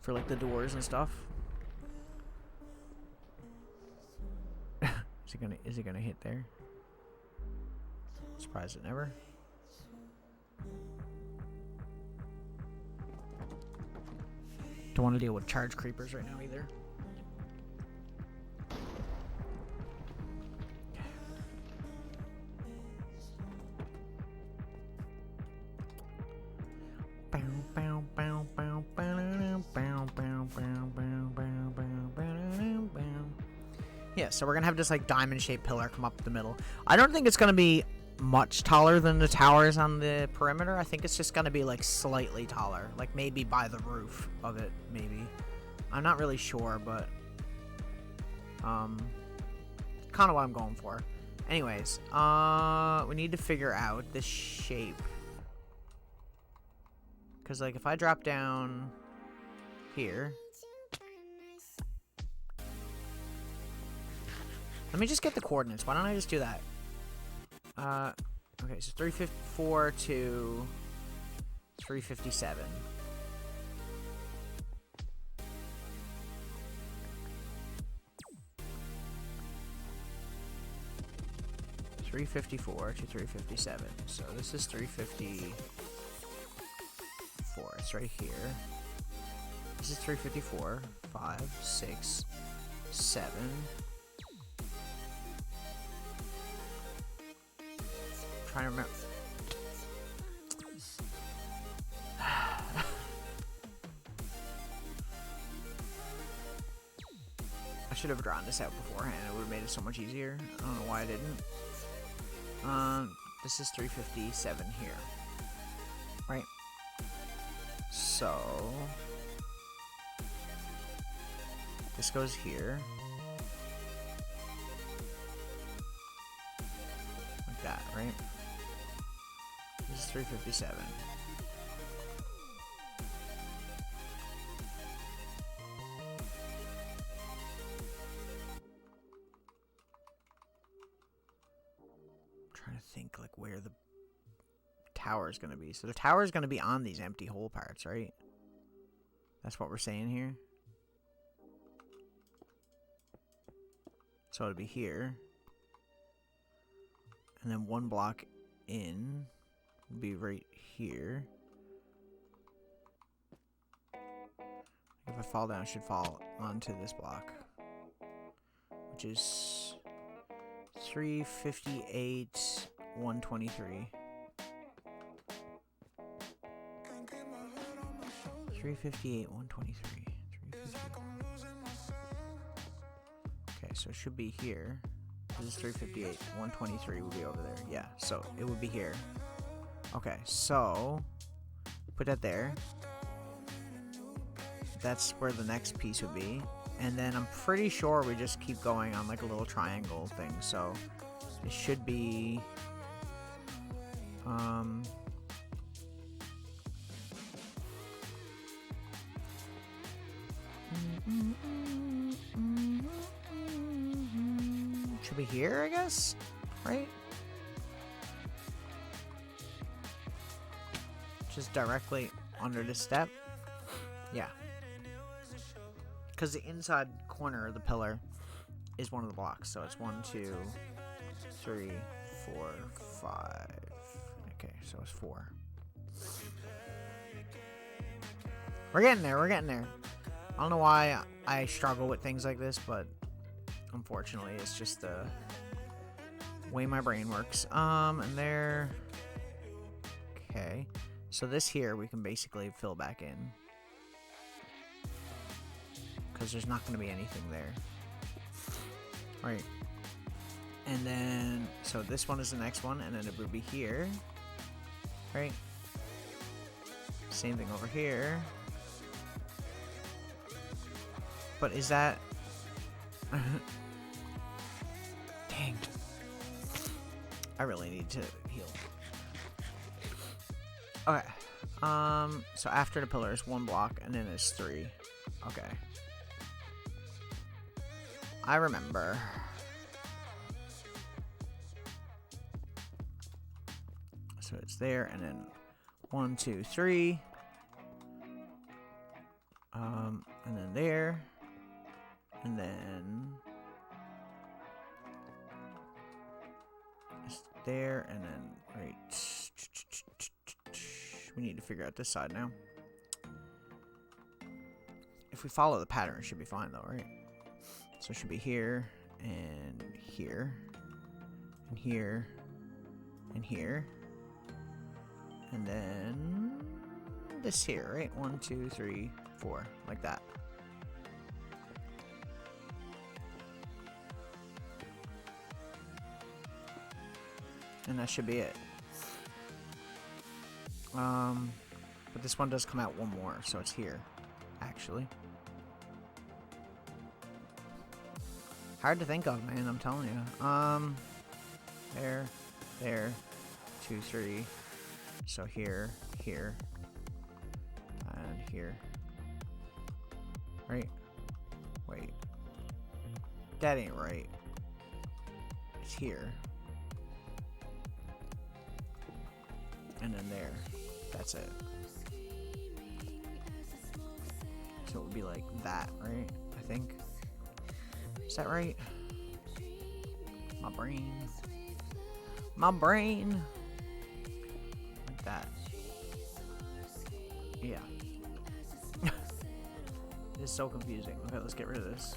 for like the doors and stuff. Is it gonna hit there? Surprised it never. Don't want to deal with charge creepers right now either. Yeah, so we're gonna have this like diamond-shaped pillar come up the middle. I don't think it's gonna be much taller than the towers on the perimeter. I think it's just gonna be like slightly taller, like maybe by the roof of it, maybe. I'm not really sure, but kind of what I'm going for. Anyways, we need to figure out the shape. Because, like, if I drop down here... Let me just get the coordinates. Why don't I just do that? Okay, so 354 to 357. .354 to 357. So this is 354. It's right here. This is 354. 5, 6, 7. Trying to remember. I should have drawn this out beforehand. It would have made it so much easier. I don't know why I didn't. This is 357 here. Right? So this goes here. Like that, right? This is 357. Trying to think like where the tower is going to be. So the tower is going to be on these empty hole parts, right? That's what we're saying here. So it'll be here. And then one block in will be right here. If I fall down, I should fall onto this block, which is 358, 123. 358, 123. 358. Okay, so it should be here. This is 358. 123 will be over there. Yeah, so it would be here. Okay, so put that there. That's where the next piece would be. And then I'm pretty sure we just keep going on like a little triangle thing. So it should be should be here, I guess, right? Just directly under this step. Yeah. Because the inside corner of the pillar is one of the blocks. So it's 1, 2, 3, 4, 5. Okay, so it's 4. We're getting there. We're getting there. I don't know why I struggle with things like this, but unfortunately, it's just the way my brain works. And there. Okay. So this here we can basically fill back in. because there's not going to be anything there. Right. And then, so this one is the next one, and then it would be here. Right? Same thing over here. But is that... Dang. I really need to heal. Okay. So after the pillar is 1 block, and then it's 3. Okay. I remember. So it's there, and then 1, 2, 3. And then there. And then it's there, and then right. We need to figure out this side now. If we follow the pattern, it should be fine though, right? So it should be here, and here, and here, and here, and then this here, right? 1, 2, 3, 4, like that. And that should be it. But this one does come out 1 more, so it's here, actually. Hard to think of, man, I'm telling you. There, 2, 3. So here, here, and here. Right? Wait. That ain't right. It's here. And then there. That's it. So it would be like that, right? I think. Is that right? My brain. My brain! Like that. Yeah. It's so confusing. Okay, let's get rid of this.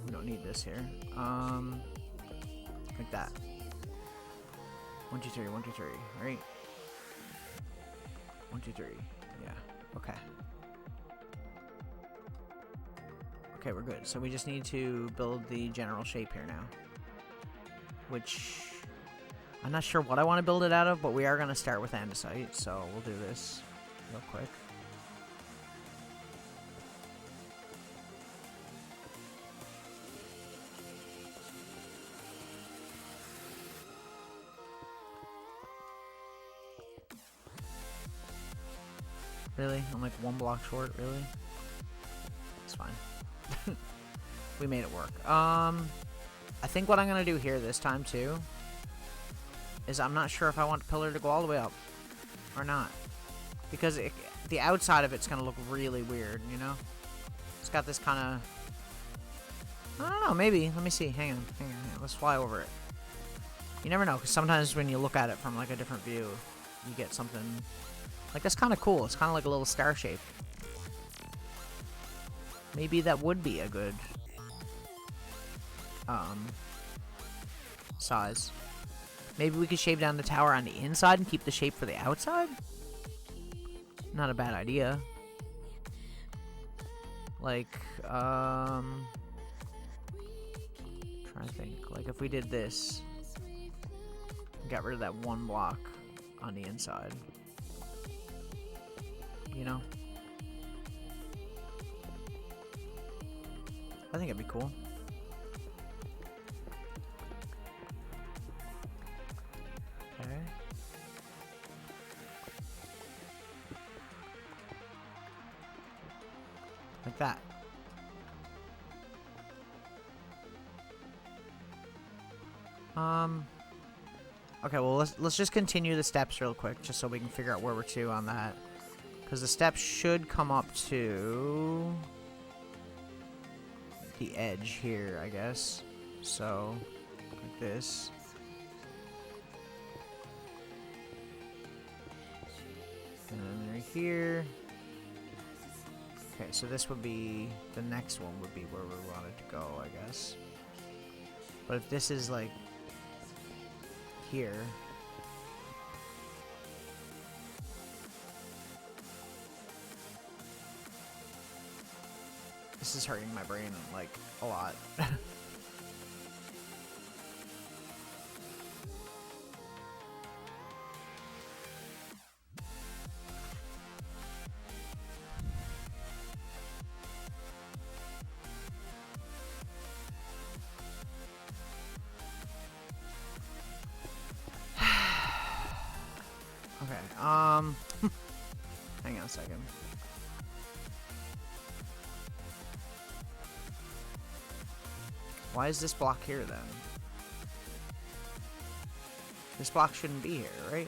We don't need this here. Like that. 1, 2, 3, 1, 2, 3, right? 1, 2, 3. Yeah. Okay. Okay, we're good. So we just need to build the general shape here now. Which... I'm not sure what I want to build it out of, but we are going to start with andesite, so we'll do this real quick. Really? I'm like 1 block short, really? It's fine. We made it work. I think what I'm going to do here this time, too, is I'm not sure if I want the pillar to go all the way up or not. Because the outside of it's going to look really weird, you know? It's got this kind of... I don't know, maybe. Let me see. Hang on. Let's fly over it. You never know, because sometimes when you look at it from like a different view, you get something... Like, that's kind of cool. It's kind of like a little star shape. Maybe that would be a good size. Maybe we could shave down the tower on the inside and keep the shape for the outside? Not a bad idea. Like, trying to think. Like, if we did this, got rid of that 1 block on the inside. You know? I think it'd be cool. Okay. Like that. Okay, well, let's just continue the steps real quick, just so we can figure out where we're to on that. Because the steps should come up to the edge here, I guess. So, like this. And then right here. Okay, so this would be, the next one would be where we wanted to go, I guess. But if this is like here. This is hurting my brain, like, a lot. Okay, hang on a second. Why is this block here, then? This block shouldn't be here, right?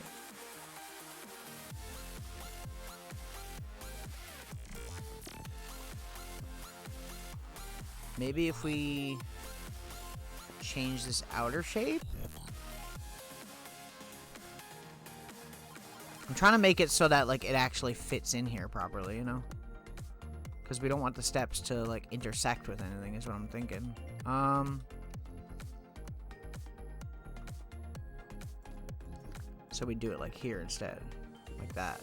Maybe if we change this outer shape? I'm trying to make it so that, like, it actually fits in here properly, you know? Because we don't want the steps to, like, intersect with anything, is what I'm thinking. So we do it, like, here instead. Like that.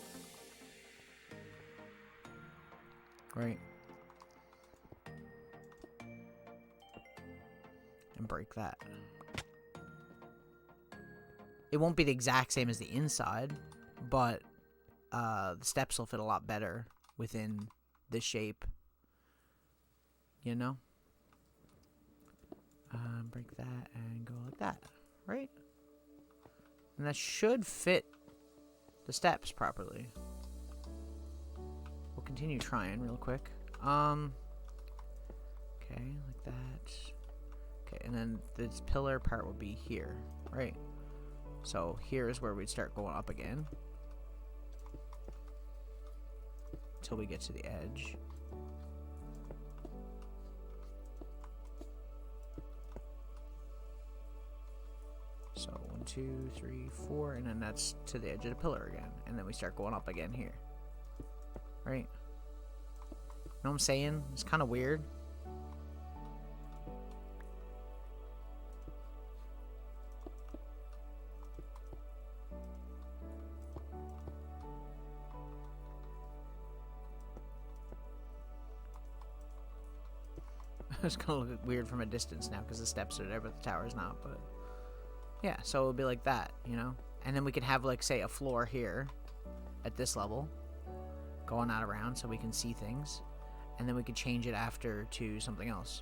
Right? And break that. It won't be the exact same as the inside, but the steps will fit a lot better within this shape, you know? Break that and go like that, right? And that should fit the steps properly. We'll continue trying real quick. Okay, like that. Okay, and then this pillar part will be here, right? So here is where we'd start going up again. Until we get to the edge. So 1, 2, 3, 4, and then that's to the edge of the pillar again. And then we start going up again here. Right? You know what I'm saying? It's kind of weird. It's gonna look weird from a distance now because the steps are there, but the tower's not. But yeah, so it'll be like that, you know. And then we could have, like, say, a floor here at this level, going out around so we can see things, and then we could change it after to something else.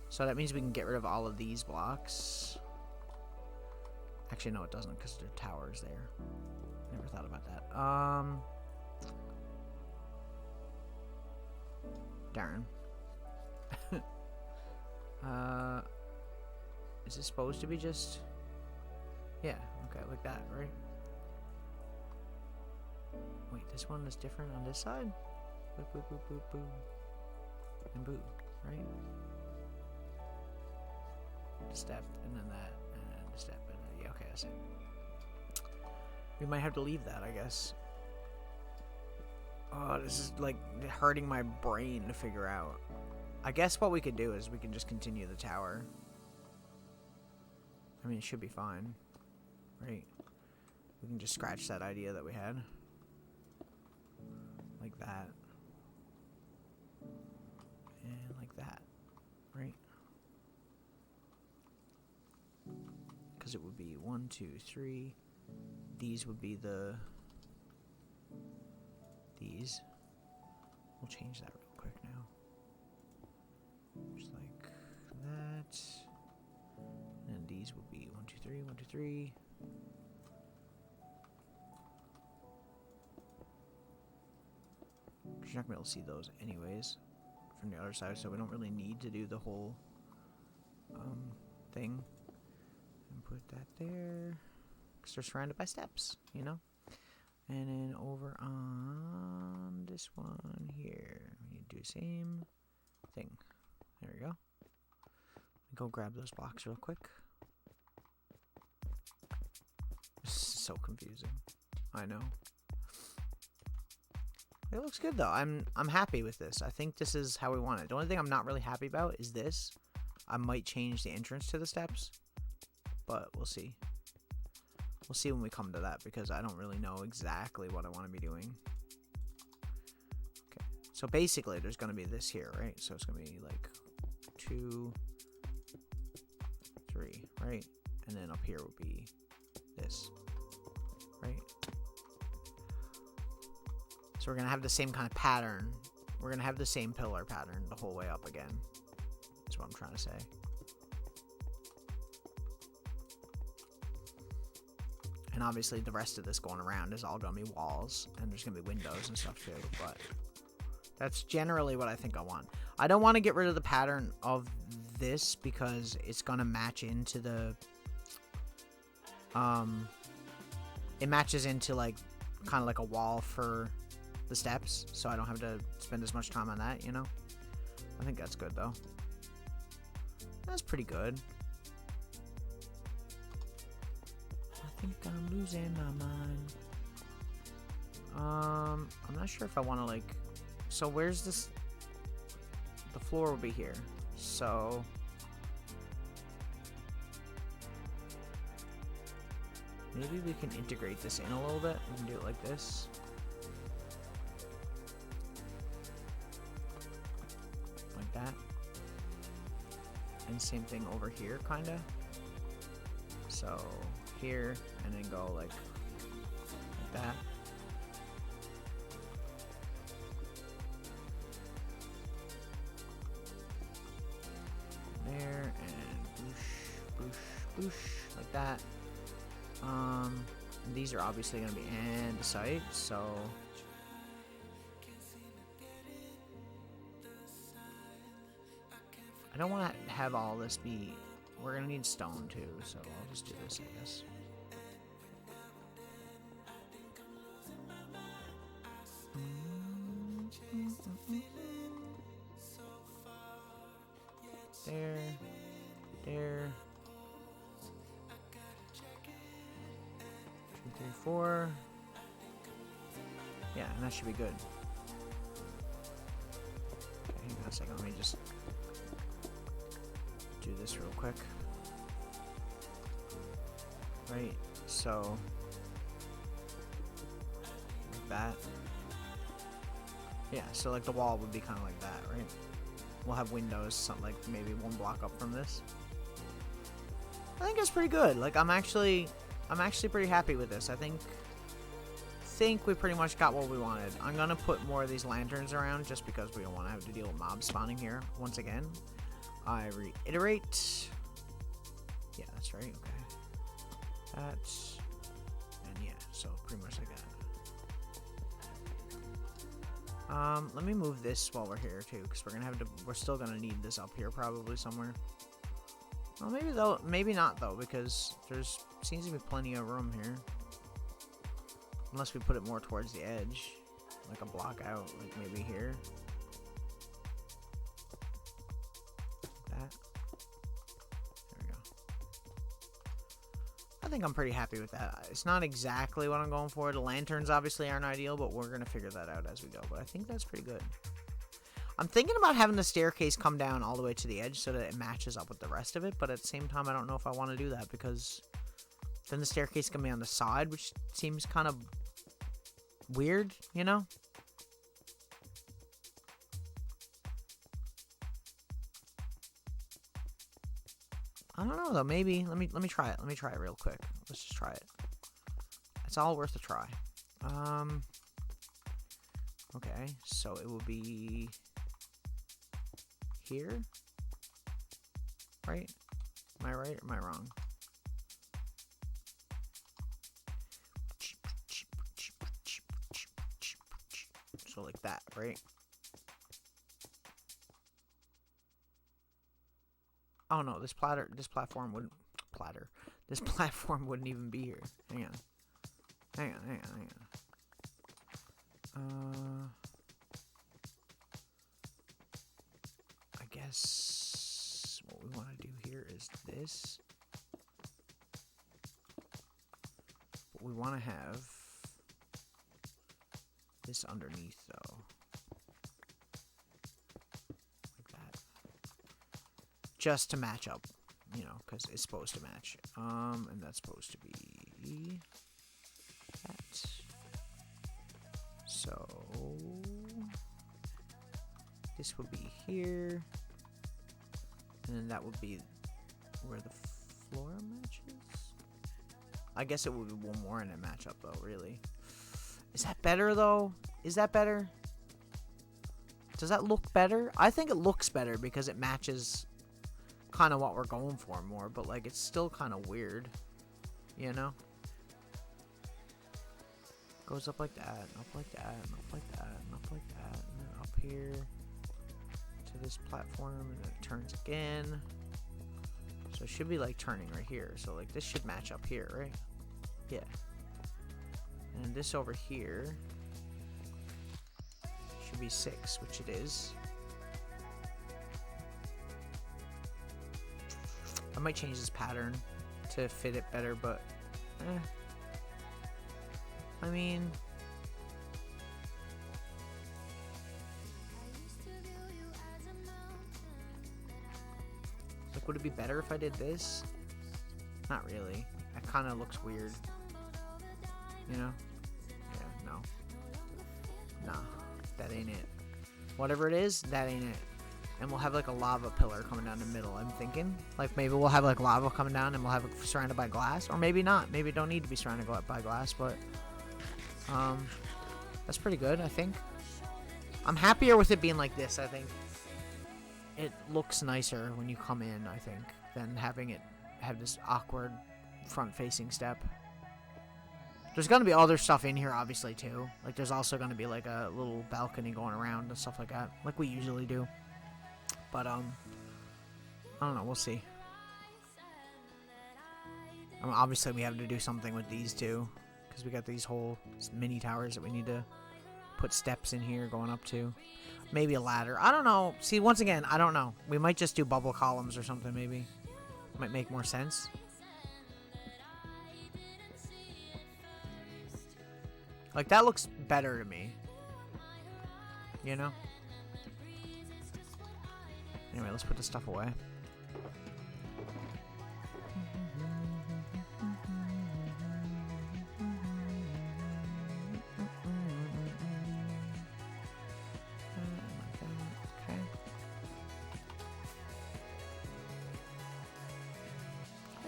So that means we can get rid of all of these blocks. Actually, no, it doesn't, because there are towers there. Never thought about that. Darn. Is it supposed to be just... Yeah, okay, like that, right? Wait, this one is different on this side? Boop, boop, boop, boop, boop. And boo, right? Step, and then that, and then step, and then... Yeah, okay, that's it. We might have to leave that, I guess. Oh, this is, like, hurting my brain to figure out. I guess what we could do is we can just continue the tower. I mean, it should be fine. Right? We can just scratch that idea that we had. Like that. And like that. Right? Because it would be 1, 2, 3. These would be the... These. We'll change that real quick now. Just like that. And these will be 1, 2, 3, 1, 2, 3. You're not gonna be able to see those anyways from the other side, so we don't really need to do the whole thing. And put that there. Because they're surrounded by steps, you know? And then over on this one here, we need to do the same thing. There we go. Go grab those blocks real quick. This is so confusing. I know. It looks good though. I'm happy with this. I think this is how we want it. The only thing I'm not really happy about is this. I might change the entrance to the steps, but we'll see. We'll see when we come to that because I don't really know exactly what I want to be doing. Okay, So basically, there's going to be this here, right? So it's going to be like 2, 3, right? And then up here will be this, right? So we're going to have the same kind of pattern. We're going to have the same pillar pattern the whole way up again. That's what I'm trying to say. And obviously the rest of this going around is all going to be walls. And there's going to be windows and stuff too. But that's generally what I think I want. I don't want to get rid of the pattern of this because it's going to match into the... it matches into like kind of like a wall for the steps, so I don't have to spend as much time on that, you know? I think that's good, though. That's pretty good. I think I'm losing my mind. I'm not sure if I want to, like... So where's this... The floor will be here. So... Maybe we can integrate this in a little bit. We can do it like this. Like that. And same thing over here, kinda. So, here, and then go like that. There, and boosh, boosh, boosh, like that. These are obviously going to be andesite, so I don't want to have all this be, we're going to need stone too, so I'll just do this, I guess. There, there. 2, 3, 4. Yeah, and that should be good. Okay, hang on a second. Let me just do this real quick. Right, so like that. Yeah, so like the wall would be kind of like that, right? We'll have windows, something like maybe 1 block up from this. I think it's pretty good. Like I'm actually pretty happy with this. I think we pretty much got what we wanted. I'm gonna put more of these lanterns around just because we don't want to have to deal with mobs spawning here once again. I reiterate. Yeah, that's right. Okay. That's, and yeah, so pretty much like that. Let me move this while we're here too, because we're still gonna need this up here probably somewhere. Well, maybe not though, because there's seems to be plenty of room here. Unless we put it more towards the edge, like a block out, like maybe here. Like that. There we go. I think I'm pretty happy with that. It's not exactly what I'm going for. The lanterns obviously aren't ideal, but we're gonna figure that out as we go. But I think that's pretty good. I'm thinking about having the staircase come down all the way to the edge so that it matches up with the rest of it, but at the same time, I don't know if I want to do that because then the staircase can be on the side, which seems kind of weird, you know? I don't know though. Maybe let me try it. Let me try it real quick. Let's just try it. It's all worth a try. Okay, so it will be here, right? Am I right or am I wrong? So like that, right? Oh no, this platform wouldn't even be here. Hang on. I guess what we want to do here is this. But we want to have this underneath though. Like that. Just to match up, you know, because it's supposed to match. And that's supposed to be that. So This would be here. And then that would be where the floor matches. I guess it would be one more in a matchup though, really. Is that better though? Is that better? Does that look better? I think it looks better because it matches kind of what we're going for more, but like it's still kind of weird, you know? Goes up like that, and up like that, and up like that, and up like that, and then up here to this platform, and then it turns again. So it should be like turning right here. So like this should match up here, right? Yeah. And this over here should be 6, which it is. I might change this pattern to fit it better, but I mean, like, would it be better if I did this? Not really. That kind of looks weird, you know? Yeah, no. Nah, that ain't it. Whatever it is, that ain't it. And we'll have like a lava pillar coming down the middle, I'm thinking. Like maybe we'll have like lava coming down and we'll have it surrounded by glass. Or maybe not. Maybe it don't need to be surrounded by glass, but that's pretty good, I think. I'm happier with it being like this, I think. It looks nicer when you come in, I think, than having it have this awkward front-facing step. There's going to be other stuff in here, obviously, too. Like, there's also going to be, like, a little balcony going around and stuff like that, like we usually do. But, I don't know, we'll see. Obviously, we have to do something with these two, because we got these whole mini towers that we need to put steps in here going up to. Maybe a ladder. I don't know. See, once again, I don't know. We might just do bubble columns or something, maybe. Might make more sense. Like, that looks better to me. You know? Anyway, let's put this stuff away.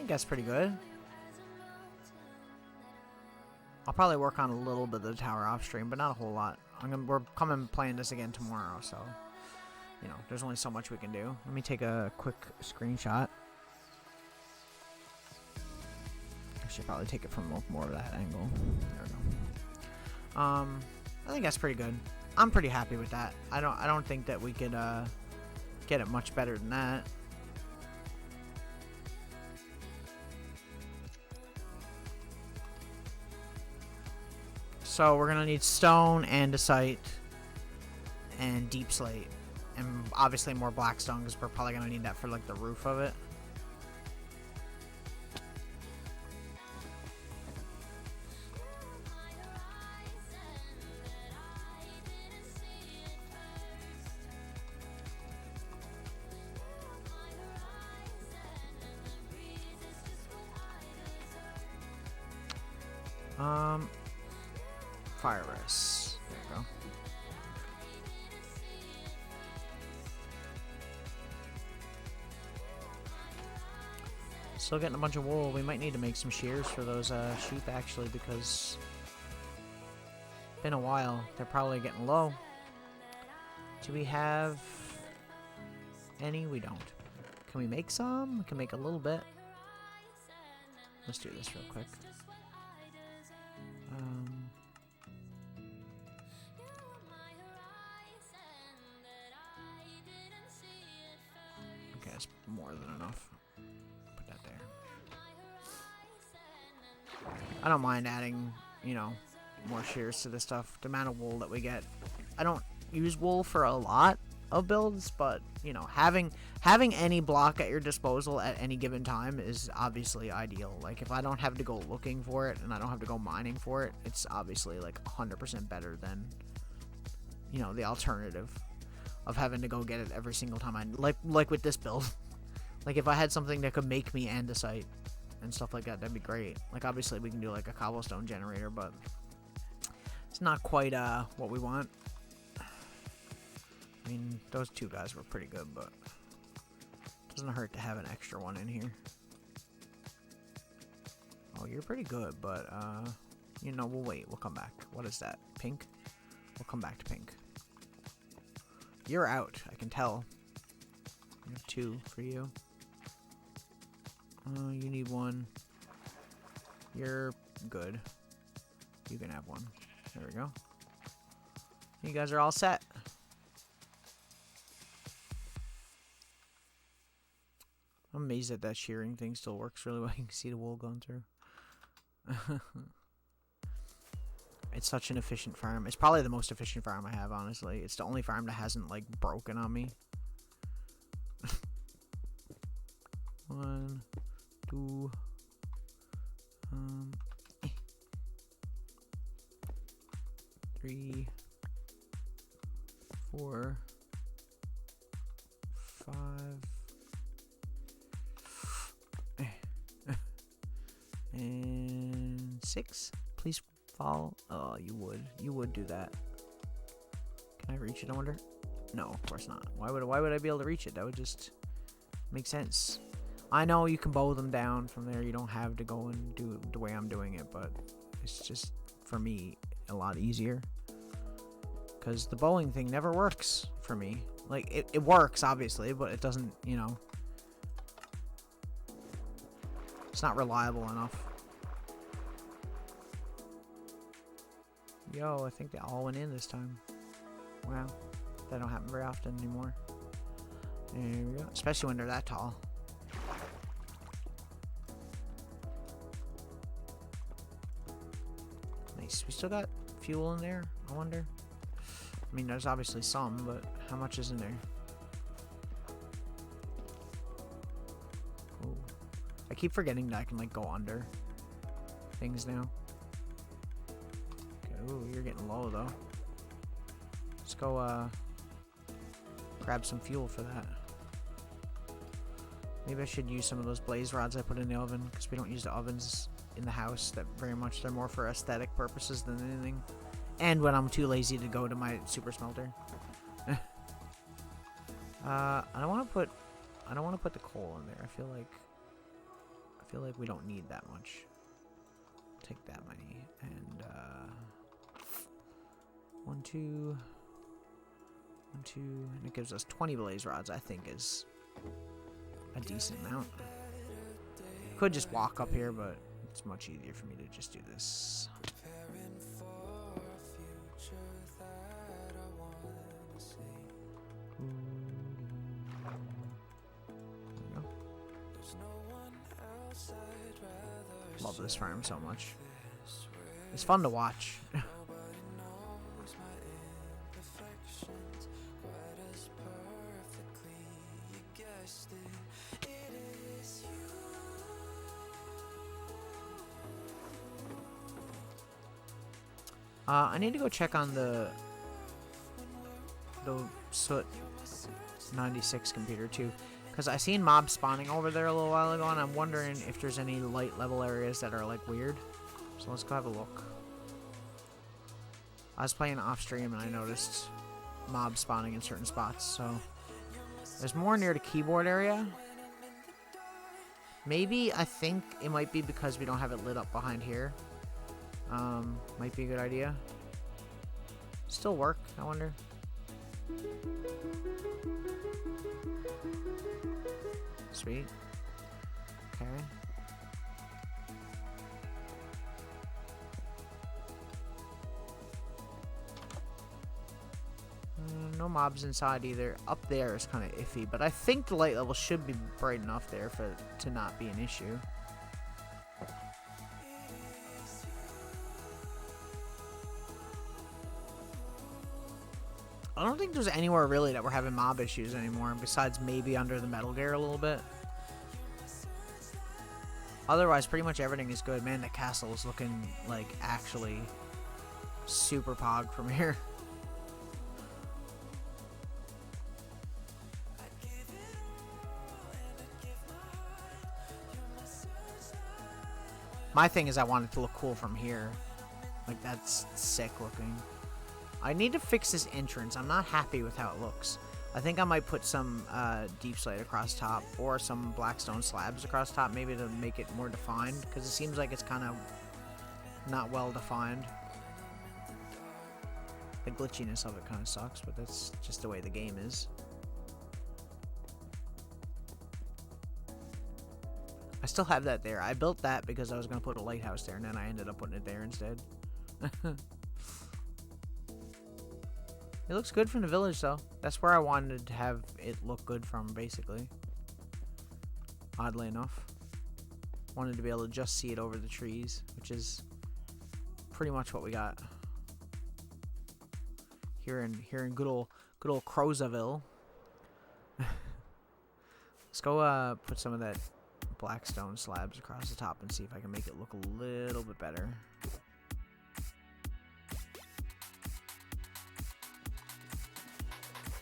That's pretty good. I'll probably work on a little bit of the tower off stream, but not a whole lot. We're coming playing this again tomorrow, so you know, there's only so much we can do. Let me take a quick screenshot. I should probably take it from more of that angle. There we go. I think that's pretty good. I'm pretty happy with that. I don't think that we could get it much better than that. So we're gonna need stone, andesite, and deep slate, and obviously more blackstone because we're probably gonna need that for like the roof of it. Fire rest. There you go. Still getting a bunch of wool. We might need to make some shears for those sheep actually, because it's been a while. They're probably getting low. Do we have any? We don't. Can we make some? We can make a little bit. Let's do this real quick. Okay, that's more than enough. Put that there. I don't mind adding, you know, more shears to this stuff. The amount of wool that we get. I don't use wool for a lot of builds, but, you know, having any block at your disposal at any given time is obviously ideal. Like, if I don't have to go looking for it and I don't have to go mining for it, it's obviously like 100% better than, you know, the alternative of having to go get it every single time. Like with this build. Like, if I had something that could make me andesite and stuff like that, that'd be great. Like, obviously we can do like a cobblestone generator, but it's not quite what we want. mean, those two guys were pretty good, but doesn't hurt to have an extra one in here. Oh, you're pretty good, but, you know, we'll wait. We'll come back. What is that? Pink? We'll come back to pink. You're out. I can tell. I have 2 for you. You need 1. You're good. You can have 1. There we go. You guys are all set. I'm amazed that that shearing thing still works really well. You can see the wool going through. It's such an efficient farm. It's probably the most efficient farm I have, honestly. It's the only farm that hasn't, like, broken on me. 1, 2, 3, 4, 5. And 6. Please fall. Oh, you would. You would do that. Can I reach it, I wonder? No, of course not. Why would I be able to reach it? That would just make sense. I know you can bow them down from there. You don't have to go and do it the way I'm doing it, but it's just, for me, a lot easier. Because the bowing thing never works for me. Like, it works, obviously, but it doesn't, you know. It's not reliable enough. Yo, I think they all went in this time. Wow. That don't happen very often anymore. There we go. Especially when they're that tall. Nice. We still got fuel in there, I wonder. I mean, there's obviously some, but how much is in there? Oh. I keep forgetting that I can, like, go under things now. Okay, ooh, you're getting low, though. Let's go, grab some fuel for that. Maybe I should use some of those blaze rods I put in the oven, because we don't use the ovens in the house that very much. They're more for aesthetic purposes than anything. And when I'm too lazy to go to my super smelter. I don't want to put the coal in there. I feel like we don't need that much. Take that many and 1, 2, 1, 2, and it gives us 20 blaze rods. I think is a decent amount. Could just walk up here, but it's much easier for me to just do this. Love this farm so much. It's fun to watch. I need to go check on the Soot 96 computer too, because I seen mobs spawning over there a little while ago, and I'm wondering if there's any light level areas that are like weird. So let's go have a look. I was playing off stream and I noticed mobs spawning in certain spots. So there's more near the keyboard area. Maybe I think it might be because we don't have it lit up behind here. Might be a good idea. Still work, I wonder. Sweet. Okay. No mobs inside either. Up there is kind of iffy, but I think the light level should be bright enough there for it to not be an issue. I don't think there's anywhere really that we're having mob issues anymore, besides maybe under the Metal Gear a little bit. Otherwise, pretty much everything is good. Man, the castle is looking like actually super pog from here. My thing is I want it to look cool from here. Like, that's sick looking. I need to fix this entrance. I'm not happy with how it looks. I think I might put some deep slate across top or some blackstone slabs across top, maybe to make it more defined, because it seems like it's kind of not well defined. The glitchiness of it kind of sucks, but that's just the way the game is. I still have that there. I built that because I was going to put a lighthouse there, and then I ended up putting it there instead. It looks good from the village, though. That's where I wanted to have it look good from, basically. Oddly enough. Wanted to be able to just see it over the trees, which is pretty much what we got here in good old Crozaville. Let's go put some of that blackstone slabs across the top and see if I can make it look a little bit better.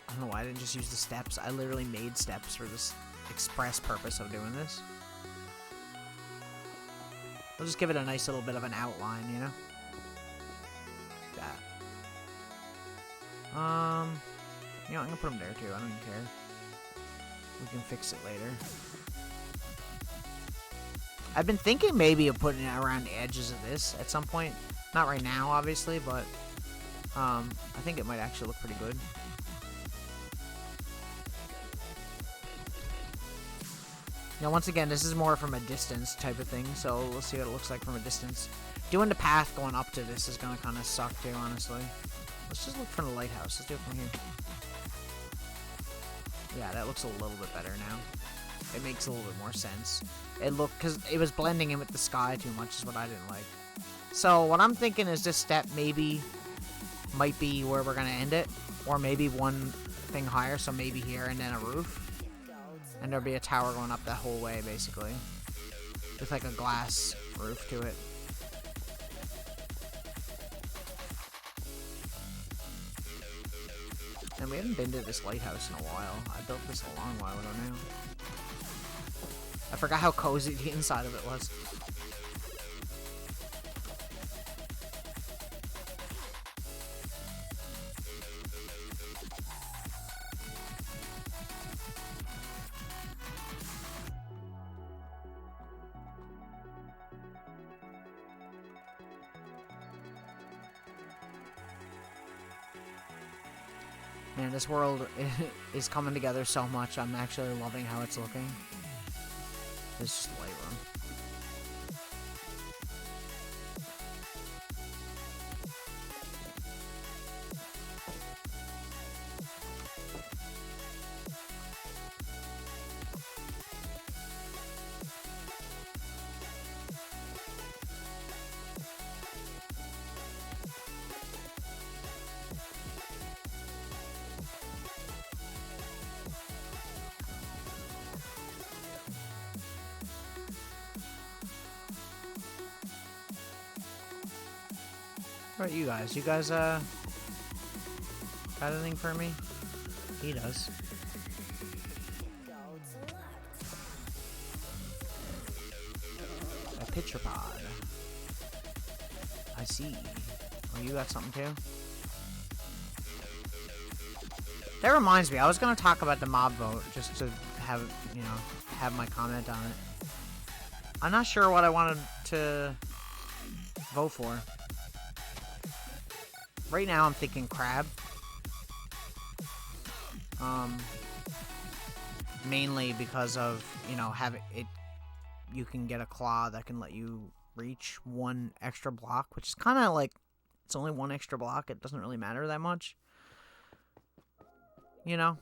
I don't know why I didn't just use the steps. I literally made steps for this express purpose of doing this. I'll just give it a nice little bit of an outline, you know? That. You know, I'm gonna put them there too. I don't even care. We can fix it later. I've been thinking maybe of putting it around the edges of this at some point. Not right now, obviously, but I think it might actually look pretty good. Now, once again, this is more from a distance type of thing, so we'll see what it looks like from a distance. Doing the path going up to this is going to kind of suck, too, honestly. Let's just look for the lighthouse. Let's do it from here. Yeah, that looks a little bit better now. It makes a little bit more sense. It looked, because it was blending in with the sky too much is what I didn't like. So, what I'm thinking is this step maybe might be where we're going to end it, or maybe one thing higher, so maybe here and then a roof. And there'll be a tower going up that whole way, basically. With like a glass roof to it. And we haven't been to this lighthouse in a while. I built this a long while ago now. I forgot how cozy the inside of it was. Man, this world is coming together so much. I'm actually loving how it's looking. This light room. What about you guys? You guys, got anything for me? He does. A pitcher pod. I see. Oh, you got something too? That reminds me, I was gonna talk about the mob vote, just to have, you know, have my comment on it. I'm not sure what I wanted to vote for. Right now, I'm thinking crab. Mainly because of, you know, you can get a claw that can let you reach one extra block, which is kind of like, it's only one extra block. It doesn't really matter that much. You know?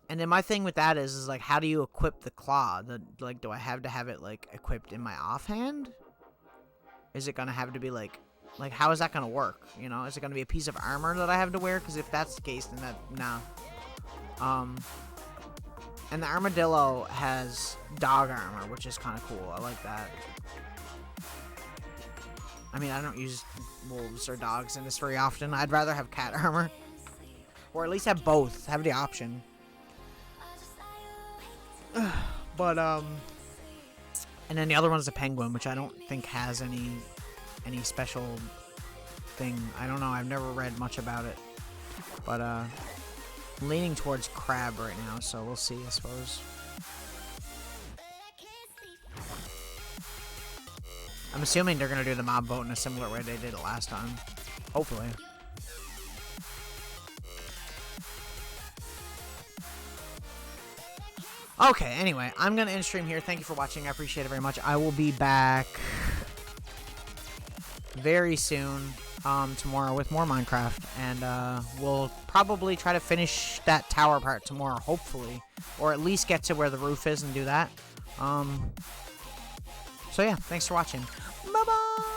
And then my thing with that is like, how do you equip the claw? Like, do I have to have it, like, equipped in my offhand? Is it gonna have to be, like, how is that going to work? You know, is it going to be a piece of armor that I have to wear? Because if that's the case, then nah. And the armadillo has dog armor, which is kind of cool. I like that. I mean, I don't use wolves or dogs in this very often. I'd rather have cat armor. Or at least have both. Have the option. But, and then the other one's the penguin, which I don't think has any special thing. I don't know. I've never read much about it. But, I'm leaning towards crab right now, so we'll see, I suppose. I'm assuming they're gonna do the mob boat in a similar way they did it last time. Hopefully. Okay, anyway, I'm gonna end stream here. Thank you for watching. I appreciate it very much. I will be back very soon, tomorrow with more Minecraft, and we'll probably try to finish that tower part tomorrow, hopefully, or at least get to where the roof is and do that. So yeah, thanks for watching. Bye-bye!